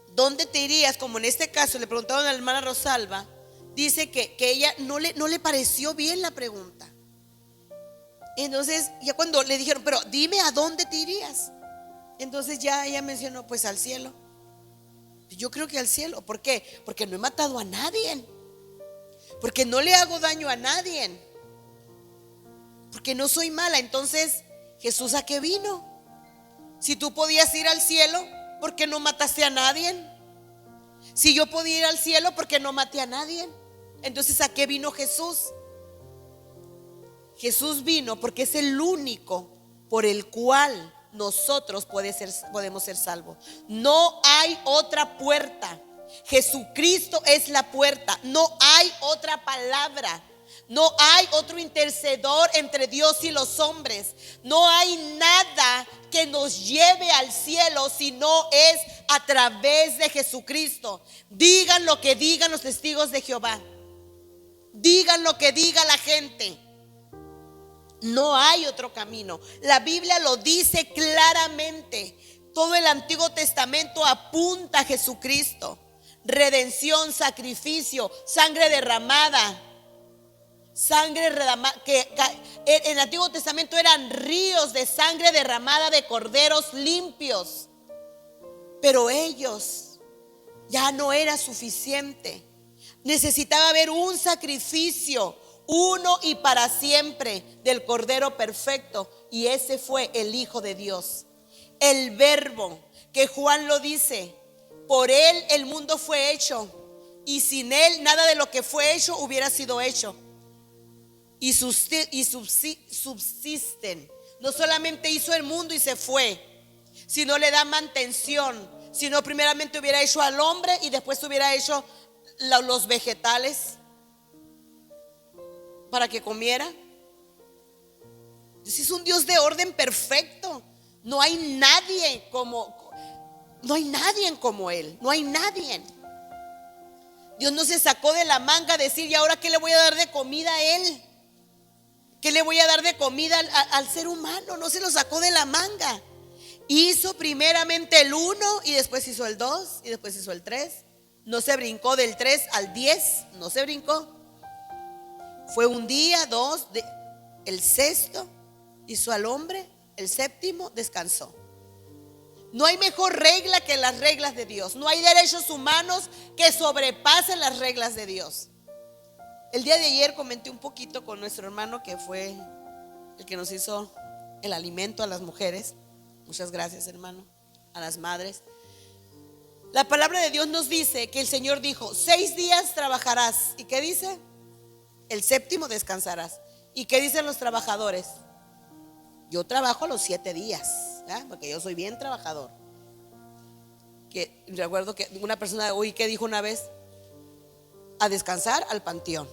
¿dónde te irías? Como en este caso le preguntaron a la hermana Rosalba, dice que ella no le pareció bien la pregunta. Entonces ya cuando le dijeron, pero dime a dónde te irías, entonces ya ella mencionó, pues al cielo. Yo creo que al cielo. ¿Por qué? Porque no he matado a nadie, porque no le hago daño a nadie, porque no soy mala. Entonces, ¿Jesús a qué vino? Si tú podías ir al cielo, ¿por qué no mataste a nadie? Si yo podía ir al cielo, ¿por qué no maté a nadie? Entonces, ¿a qué vino Jesús? Jesús vino porque es el único por el cual nosotros podemos ser salvos. No hay otra puerta. Jesucristo es la puerta. No hay otra palabra. No hay otro intercedor entre Dios y los hombres. No hay nada que nos lleve al cielo si no es a través de Jesucristo. Digan lo que digan los testigos de Jehová, digan lo que diga la gente, no hay otro camino. La Biblia lo dice claramente. Todo el Antiguo Testamento apunta a Jesucristo. Redención, sacrificio, sangre derramada. Que en el Antiguo Testamento eran ríos de sangre derramada de corderos limpios. Pero ellos ya no era suficiente. Necesitaba haber un sacrificio, uno y para siempre, del Cordero perfecto. Y ese fue el Hijo de Dios, el Verbo, que Juan lo dice: por él el mundo fue hecho, y sin él nada de lo que fue hecho hubiera sido hecho. Y subsisten. No solamente hizo el mundo y se fue, sino le da mantención. Sino primeramente hubiera hecho al hombre y después hubiera hecho los vegetales para que comiera. Entonces es un Dios de orden perfecto. No hay nadie como él. No hay nadie. Dios no se sacó de la manga decir, ¿y ahora qué le voy a dar de comida a él? ¿Qué le voy a dar de comida al ser humano? No se lo sacó de la manga. Hizo primeramente el 1 y después hizo el 2 y después hizo el 3. No se brincó del 3 al 10, no se brincó. Fue un día, 2, el sexto hizo al hombre, el séptimo descansó. No hay mejor regla que las reglas de Dios. No hay derechos humanos que sobrepasen las reglas de Dios. El día de ayer comenté un poquito con nuestro hermano que fue el que nos hizo el alimento a las mujeres. Muchas gracias, hermano. A las madres. La palabra de Dios nos dice que el Señor dijo: 6 días trabajarás. ¿Y qué dice? El séptimo descansarás. ¿Y qué dicen los trabajadores? Yo trabajo los 7 días, ¿eh? Porque yo soy bien trabajador. Que recuerdo que una persona hoy que dijo una vez: a descansar al panteón.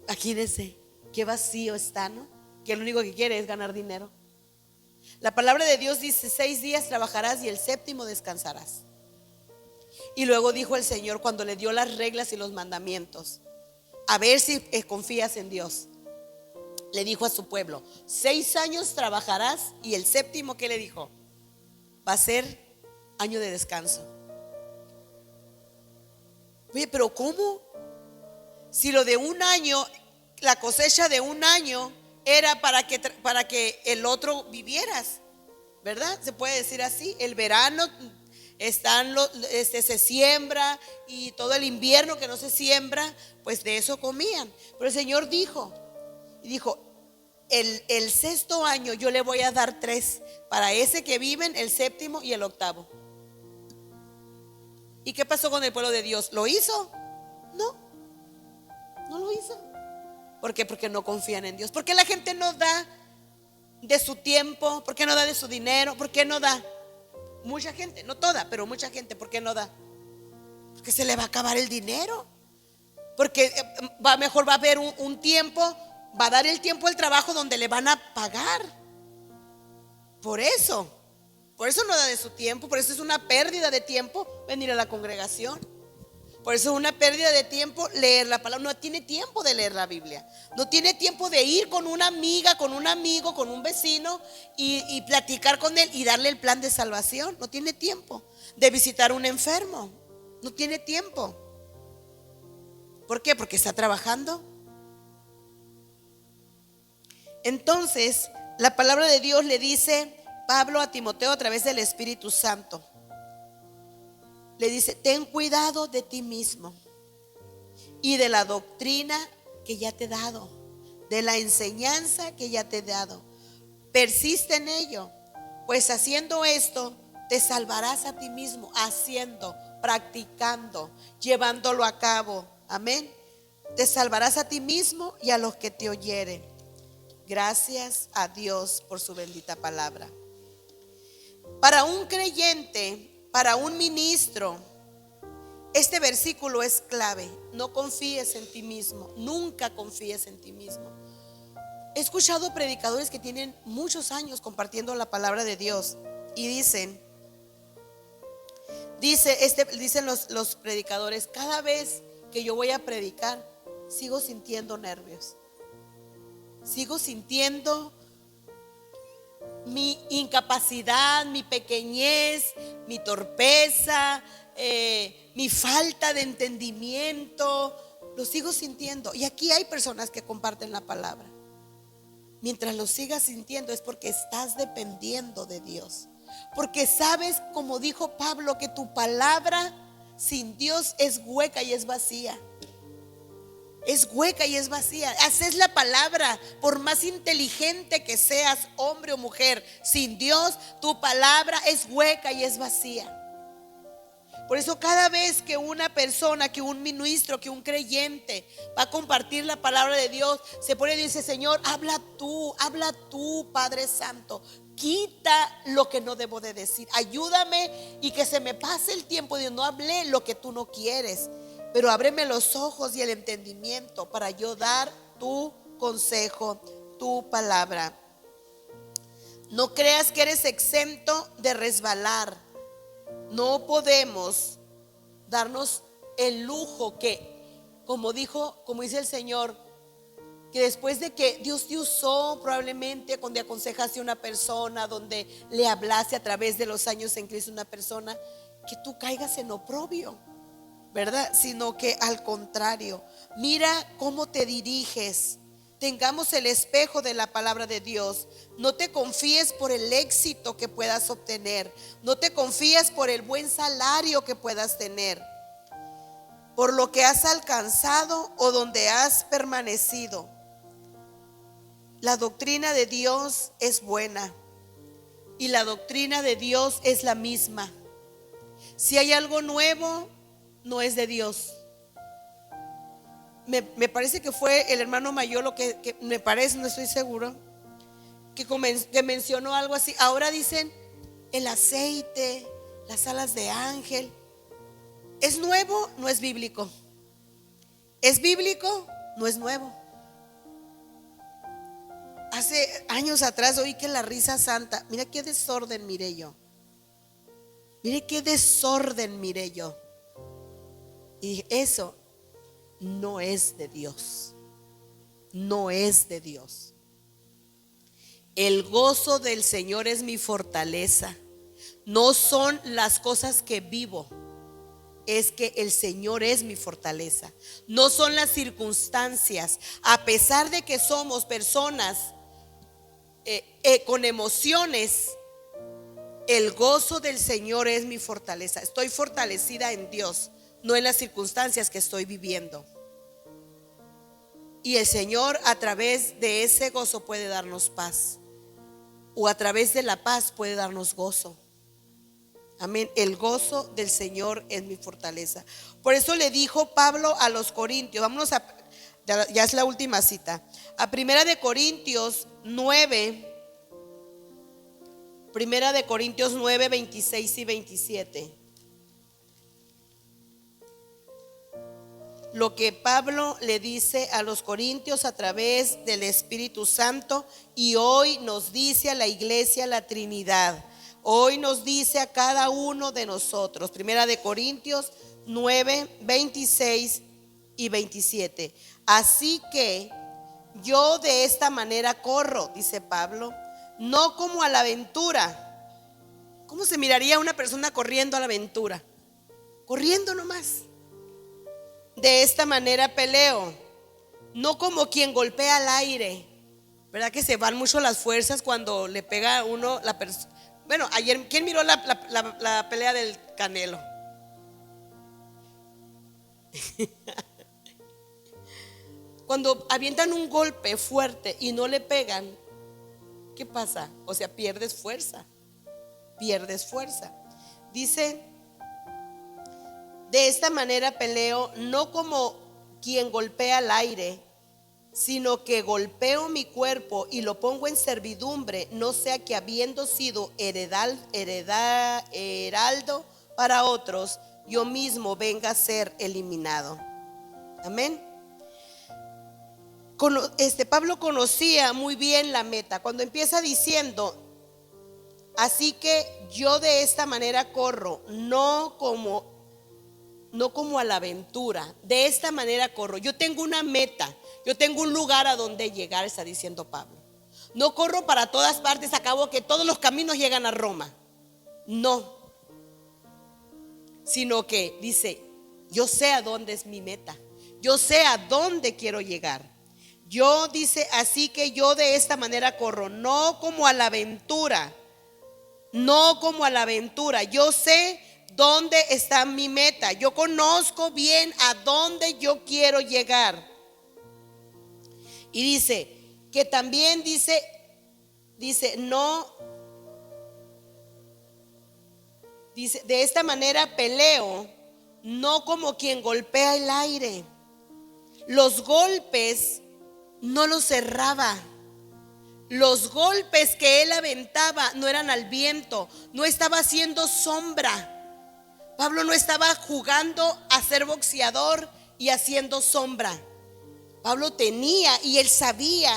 Imagínense qué vacío está, ¿no? Que lo único que quiere es ganar dinero. La palabra de Dios dice: 6 días trabajarás y el séptimo descansarás. Y luego dijo el Señor, cuando le dio las reglas y los mandamientos, a ver si confías en Dios, le dijo a su pueblo: 6 años trabajarás y el séptimo, ¿qué le dijo? Va a ser año de descanso. Oye, pero ¿cómo? Si lo de un año, la cosecha de un año era para que el otro vivieras, ¿verdad? Se puede decir así. El verano se siembra, y todo el invierno que no se siembra, pues de eso comían. Pero el Señor dijo, el sexto año yo le voy a dar 3 para ese que viven, el séptimo y el octavo. ¿Y qué pasó con el pueblo de Dios? ¿Lo hizo? No lo hizo. ¿Por qué? Porque no confían en Dios. ¿Por qué la gente no da de su tiempo? ¿Por qué no da de su dinero? ¿Por qué no da? Mucha gente, no toda, pero mucha gente, ¿por qué no da? Porque se le va a acabar el dinero. Porque mejor va a haber un tiempo, va a dar el tiempo al trabajo donde le van a pagar. Por eso no da de su tiempo. Por eso es una pérdida de tiempo venir a la congregación. Por eso es una pérdida de tiempo leer la palabra. No tiene tiempo de leer la Biblia. No tiene tiempo de ir con una amiga, con un amigo, con un vecino y platicar con él y darle el plan de salvación. No tiene tiempo de visitar a un enfermo. No tiene tiempo. ¿Por qué? Porque está trabajando. Entonces, la palabra de Dios le dice Pablo a Timoteo a través del Espíritu Santo. Le dice: ten cuidado de ti mismo y de la doctrina que ya te he dado, de la enseñanza que ya te he dado. Persiste en ello, pues haciendo esto te salvarás a ti mismo, practicando, llevándolo a cabo. Amén. Te salvarás a ti mismo y a los que te oyeren. Gracias a Dios por su bendita palabra. Para un creyente, para un ministro, este versículo es clave. No confíes en ti mismo, nunca confíes en ti mismo. He escuchado predicadores que tienen muchos años compartiendo la palabra de Dios y dicen los predicadores: cada vez que yo voy a predicar, sigo sintiendo nervios, sigo sintiendo mi incapacidad, mi pequeñez, mi torpeza, mi falta de entendimiento. Lo sigo sintiendo. Y aquí hay personas que comparten la palabra. Mientras lo sigas sintiendo es porque estás dependiendo de Dios. Porque sabes, como dijo Pablo, que tu palabra sin Dios es hueca y es vacía. Es hueca y es vacía. Así es la palabra. Por más inteligente que seas, hombre o mujer, sin Dios, tu palabra es hueca y es vacía. Por eso cada vez que una persona, que un ministro, que un creyente va a compartir la palabra de Dios, se pone y dice: Señor, habla tú, Padre Santo. Quita lo que no debo de decir. Ayúdame y que se me pase el tiempo de no hablé lo que tú no quieres. Pero ábreme los ojos y el entendimiento para yo dar tu consejo, tu palabra. No creas que eres exento de resbalar. No podemos darnos el lujo que, como dice el Señor, que después de que Dios te usó probablemente cuando aconsejaste a una persona, donde le hablaste a través de los años en Cristo a una persona, que tú caigas en oprobio, ¿verdad? Sino que al contrario, mira cómo te diriges, tengamos el espejo de la palabra de Dios. No te confíes por el éxito que puedas obtener. No te confíes por el buen salario que puedas tener, por lo que has alcanzado o donde has permanecido. La doctrina de Dios es buena y la doctrina de Dios es la misma. Si hay algo nuevo, no es de Dios. Me parece que fue el hermano Mayolo que me parece, no estoy seguro, que mencionó algo así. Ahora dicen el aceite, las alas de ángel. ¿Es nuevo? No es bíblico. ¿Es bíblico? No es nuevo. Hace años atrás oí que la risa santa, mira qué desorden miré yo. Mire qué desorden miré yo. Y dije, eso no es de Dios. No es de Dios. El gozo del Señor es mi fortaleza. No son las cosas que vivo, es que el Señor es mi fortaleza. No son las circunstancias. A pesar de que somos personas con emociones, el gozo del Señor es mi fortaleza. Estoy fortalecida en Dios, no en las circunstancias que estoy viviendo. Y el Señor a través de ese gozo puede darnos paz, o a través de la paz puede darnos gozo. Amén. El gozo del Señor es mi fortaleza. Por eso le dijo Pablo a los Corintios. Vámonos a, ya es la última cita, a Primera de Corintios 9. Primera de Corintios 9, 26 y 27. Lo que Pablo le dice a los corintios a través del Espíritu Santo, y hoy nos dice a la iglesia, la Trinidad. Hoy nos dice a cada uno de nosotros. Primera de Corintios 9, 26 y 27. Así que yo de esta manera corro, dice Pablo, no como a la aventura. ¿Cómo se miraría una persona corriendo a la aventura? Corriendo nomás. De esta manera peleo, no como quien golpea al aire. ¿Verdad que se van mucho las fuerzas cuando le pega a uno la persona? Bueno, ayer, ¿quién miró la pelea del Canelo? Cuando avientan un golpe fuerte y no le pegan, ¿qué pasa? O sea, pierdes fuerza. Pierdes fuerza. Dice, de esta manera peleo, no como quien golpea al aire, sino que golpeo mi cuerpo y lo pongo en servidumbre, no sea que habiendo sido heraldo para otros, yo mismo venga a ser eliminado. Amén. Pablo conocía muy bien la meta. Cuando empieza diciendo, así que yo de esta manera corro, no como a la aventura, de esta manera corro. Yo tengo una meta, yo tengo un lugar a donde llegar, está diciendo Pablo. No corro para todas partes, acabo que todos los caminos llegan a Roma. No, sino que dice, yo sé a dónde es mi meta, yo sé a dónde quiero llegar. Yo dice, así que yo de esta manera corro, no como a la aventura, no como a la aventura. Yo sé dónde está mi meta, yo conozco bien a dónde yo quiero llegar. Y dice que también dice no, dice, de esta manera peleo, no como quien golpea el aire. Los golpes no los cerraba. Los golpes que él aventaba no eran al viento, no estaba haciendo sombra. Pablo no estaba jugando a ser boxeador y haciendo sombra. Pablo tenía y él sabía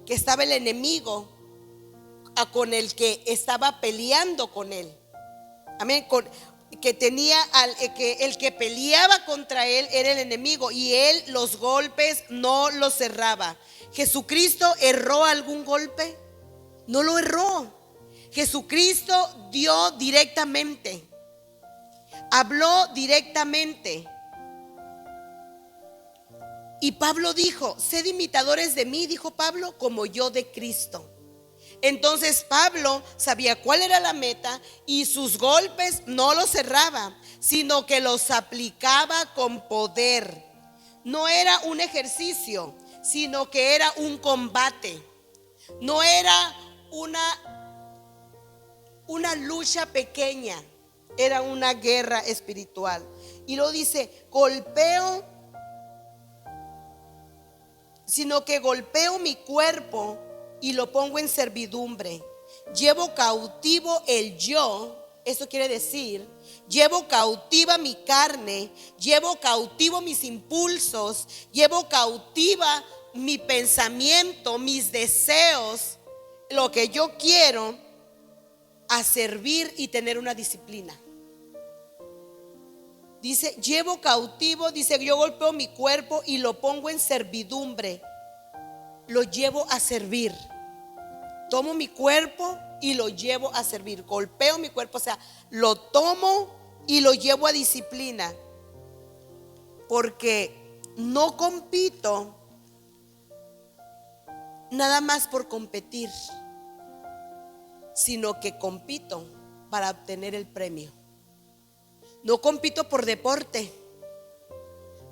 que estaba el enemigo con el que estaba peleando con él. Amén. Que tenía el que peleaba contra él era el enemigo, y él los golpes no los cerraba. ¿Jesucristo erró algún golpe? No lo erró. Jesucristo dio directamente, habló directamente. Y Pablo dijo: sed imitadores de mí, dijo Pablo, como yo de Cristo. Entonces Pablo sabía cuál era la meta y sus golpes no los cerraba, sino que los aplicaba con poder. No era un ejercicio, sino que era un combate. No era una lucha pequeña, era una guerra espiritual. Y lo dice: golpeo, sino que golpeo mi cuerpo y lo pongo en servidumbre. Llevo cautivo el yo. Eso quiere decir, llevo cautiva mi carne, llevo cautivo mis impulsos, llevo cautiva mi pensamiento, mis deseos, lo que yo quiero, a servir y tener una disciplina. Dice, llevo cautivo, dice, yo golpeo mi cuerpo y lo pongo en servidumbre. Lo llevo a servir. Tomo mi cuerpo y lo llevo a servir. Golpeo mi cuerpo, o sea, lo tomo y lo llevo a disciplina. Porque no compito nada más por competir, sino que compito para obtener el premio. No compito por deporte.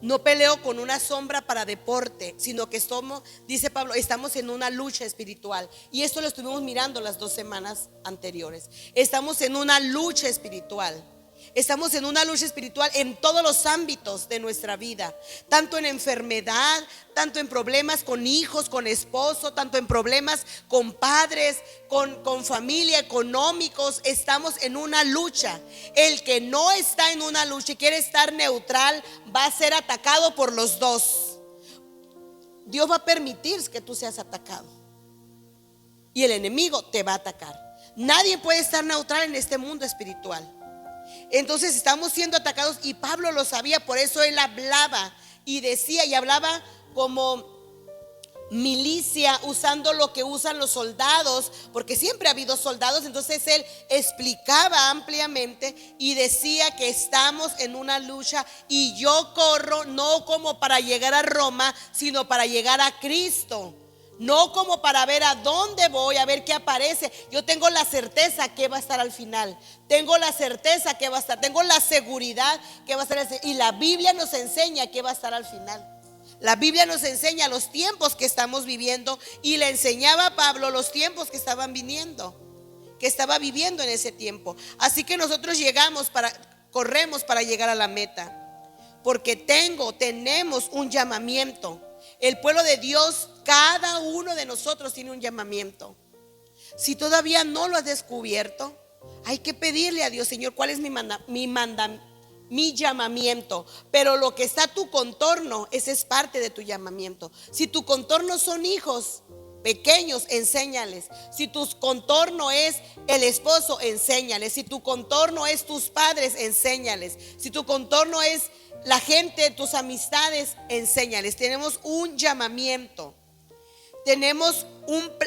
No peleo con una sombra para deporte, sino que somos, dice Pablo, estamos en una lucha espiritual. Y esto lo estuvimos mirando las 2 semanas anteriores. Estamos en una lucha espiritual. Estamos en una lucha espiritual en todos los ámbitos de nuestra vida, tanto en enfermedad, tanto en problemas con hijos, con esposo, tanto en problemas con padres, con familia, económicos. Estamos en una lucha. El que no está en una lucha y quiere estar neutral va a ser atacado por los dos. Dios va a permitir que tú seas atacado y el enemigo te va a atacar. Nadie puede estar neutral en este mundo espiritual. Entonces estamos siendo atacados y Pablo lo sabía, por eso él hablaba y decía y hablaba como milicia, usando lo que usan los soldados, porque siempre ha habido soldados. Entonces él explicaba ampliamente y decía que estamos en una lucha y yo corro no como para llegar a Roma, sino para llegar a Cristo. No como para ver a dónde voy, a ver qué aparece. Yo tengo la certeza que va a estar al final. Tengo la certeza que va a estar. Tengo la seguridad que va a estar. Y la Biblia nos enseña que va a estar al final. La Biblia nos enseña los tiempos que estamos viviendo. Y le enseñaba a Pablo los tiempos que estaban viniendo, que estaba viviendo en ese tiempo. Así que nosotros corremos para llegar a la meta. Porque tenemos un llamamiento. El pueblo de Dios, cada uno de nosotros tiene un llamamiento. Si todavía no lo has descubierto, hay que pedirle a Dios: Señor, ¿cuál es mi llamamiento? Pero lo que está a tu contorno, ese es parte de tu llamamiento. Si tu contorno son hijos pequeños, enséñales. Si tu contorno es el esposo, enséñales. Si tu contorno es tus padres, enséñales. Si tu contorno es la gente, tus amistades, enséñales. Tenemos un llamamiento.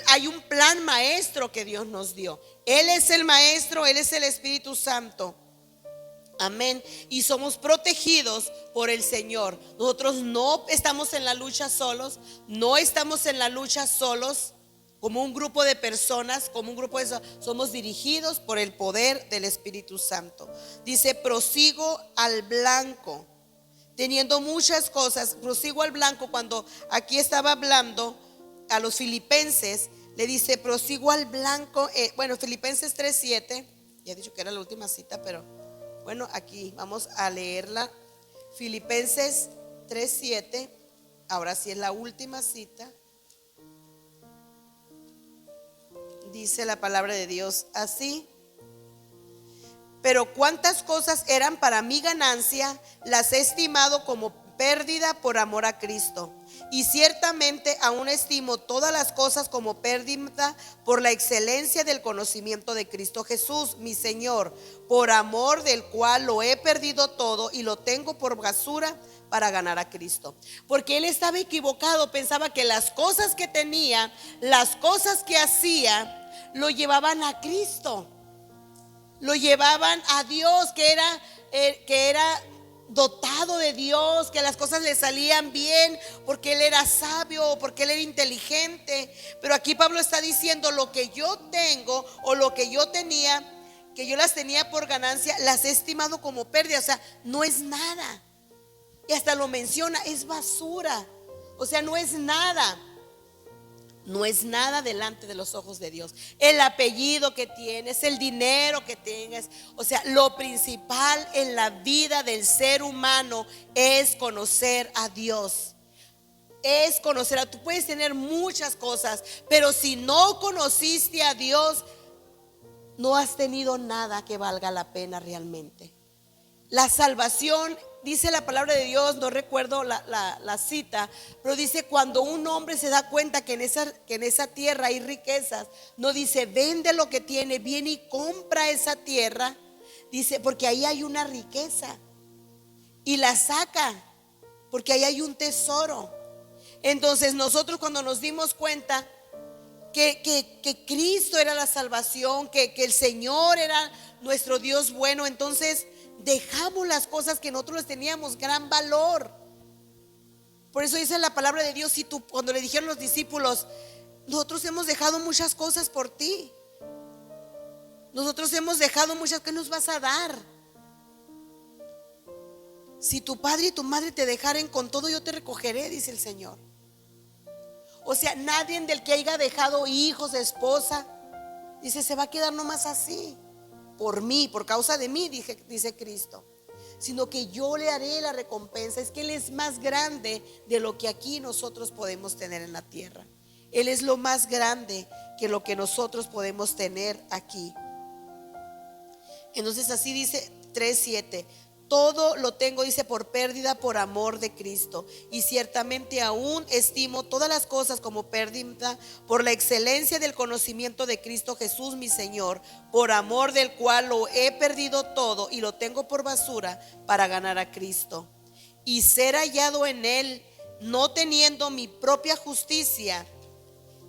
Hay un plan maestro que Dios nos dio. Él es el maestro, Él es el Espíritu Santo. Amén. Y somos protegidos por el Señor. Nosotros no estamos en la lucha solos. No estamos en la lucha solos como un grupo de personas, somos dirigidos por el poder del Espíritu Santo. Dice: prosigo al blanco, teniendo muchas cosas. Prosigo al blanco. Cuando aquí estaba hablando a los filipenses, le dice: prosigo al blanco. Filipenses 3:7. Ya he dicho que era la última cita, pero bueno, aquí vamos a leerla. Filipenses 3:7. Ahora sí es la última cita. Dice la palabra de Dios así: pero cuántas cosas eran para mi ganancia, las he estimado como pérdida por amor a Cristo. Y ciertamente aún estimo todas las cosas como pérdida por la excelencia del conocimiento de Cristo Jesús, mi Señor, por amor del cual lo he perdido todo y lo tengo por basura para ganar a Cristo. Porque él estaba equivocado, pensaba que las cosas que tenía, las cosas que hacía, lo llevaban a Cristo, lo llevaban a Dios, que era dotado de Dios, que las cosas le salían bien porque él era sabio, porque él era inteligente. Pero aquí Pablo está diciendo: lo que yo tengo o lo que yo tenía, que yo las tenía por ganancia, las he estimado como pérdida. O sea, no es nada. Y hasta lo menciona, es basura. O sea, no es nada. No es nada delante de los ojos de Dios. El apellido que tienes, el dinero que tengas, o sea, lo principal en la vida del ser humano es conocer a Dios. Es conocer a, tú puedes tener muchas cosas, pero si no conociste a Dios, no has tenido nada que valga la pena realmente. La salvación, dice la palabra de Dios, no recuerdo la cita, pero dice: cuando un hombre se da cuenta que en esa tierra hay riquezas, no dice vende lo que tiene, viene y compra esa tierra, dice, porque ahí hay una riqueza, y la saca, porque ahí hay un tesoro. Entonces nosotros, cuando nos dimos cuenta que Cristo era la salvación, que el Señor era nuestro Dios bueno, entonces dejamos las cosas que nosotros les teníamos gran valor. Por eso dice la palabra de Dios, cuando le dijeron los discípulos: nosotros hemos dejado muchas cosas por ti, nosotros hemos dejado muchas, ¿qué nos vas a dar? Si tu padre y tu madre te dejaren, con todo yo te recogeré, dice el Señor. O sea, nadie del que haya dejado hijos, esposa, dice, se va a quedar nomás así. Por mí, por causa de mí, dice Cristo, sino que yo le haré la recompensa. Es que Él es más grande de lo que aquí nosotros podemos tener en la tierra. Él es lo más grande que lo que nosotros podemos tener aquí. Entonces así dice 3:7: todo lo tengo, dice, por pérdida por amor de Cristo, y ciertamente aún estimo todas las cosas como pérdida por la excelencia del conocimiento de Cristo Jesús mi Señor, por amor del cual lo he perdido todo y lo tengo por basura para ganar a Cristo y ser hallado en Él, no teniendo mi propia justicia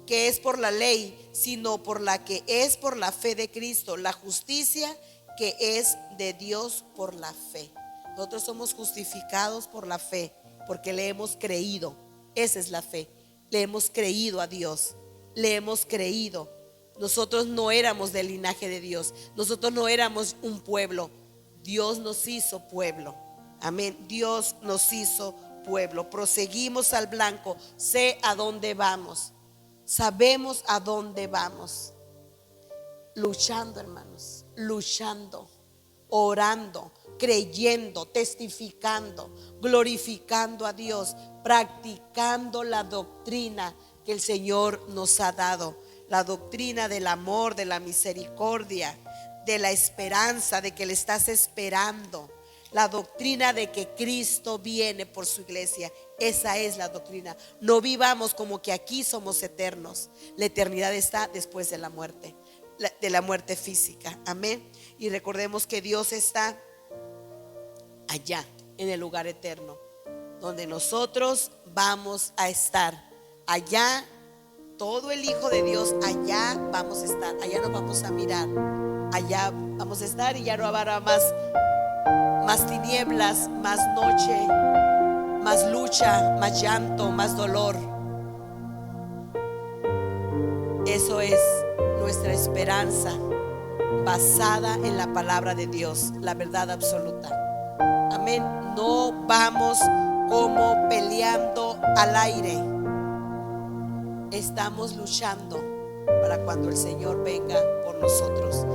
que es por la ley, sino por la que es por la fe de Cristo, la justicia que es de Dios por la fe. Nosotros somos justificados por la fe, porque le hemos creído. Esa es la fe. Le hemos creído a Dios. Le hemos creído. Nosotros no éramos del linaje de Dios. Nosotros no éramos un pueblo. Dios nos hizo pueblo. Amén. Dios nos hizo pueblo. Proseguimos al blanco. Sé a dónde vamos. Sabemos a dónde vamos. Luchando, hermanos, luchando, orando, creyendo, testificando, glorificando a Dios, practicando la doctrina que el Señor nos ha dado, la doctrina del amor, de la misericordia, de la esperanza, de que le estás esperando, la doctrina de que Cristo viene por su iglesia. Esa es la doctrina. No vivamos como que aquí somos eternos. La eternidad está después de la muerte física. Amén. Y recordemos que Dios está allá en el lugar eterno, donde nosotros vamos a estar. Allá todo el Hijo de Dios, allá vamos a estar, allá nos vamos a mirar, allá vamos a estar, y ya no habrá más tinieblas, más noche, más lucha, más llanto, más dolor. Eso es nuestra esperanza, basada en la palabra de Dios, la verdad absoluta. Amén. No vamos como peleando al aire. Estamos luchando para cuando el Señor venga por nosotros.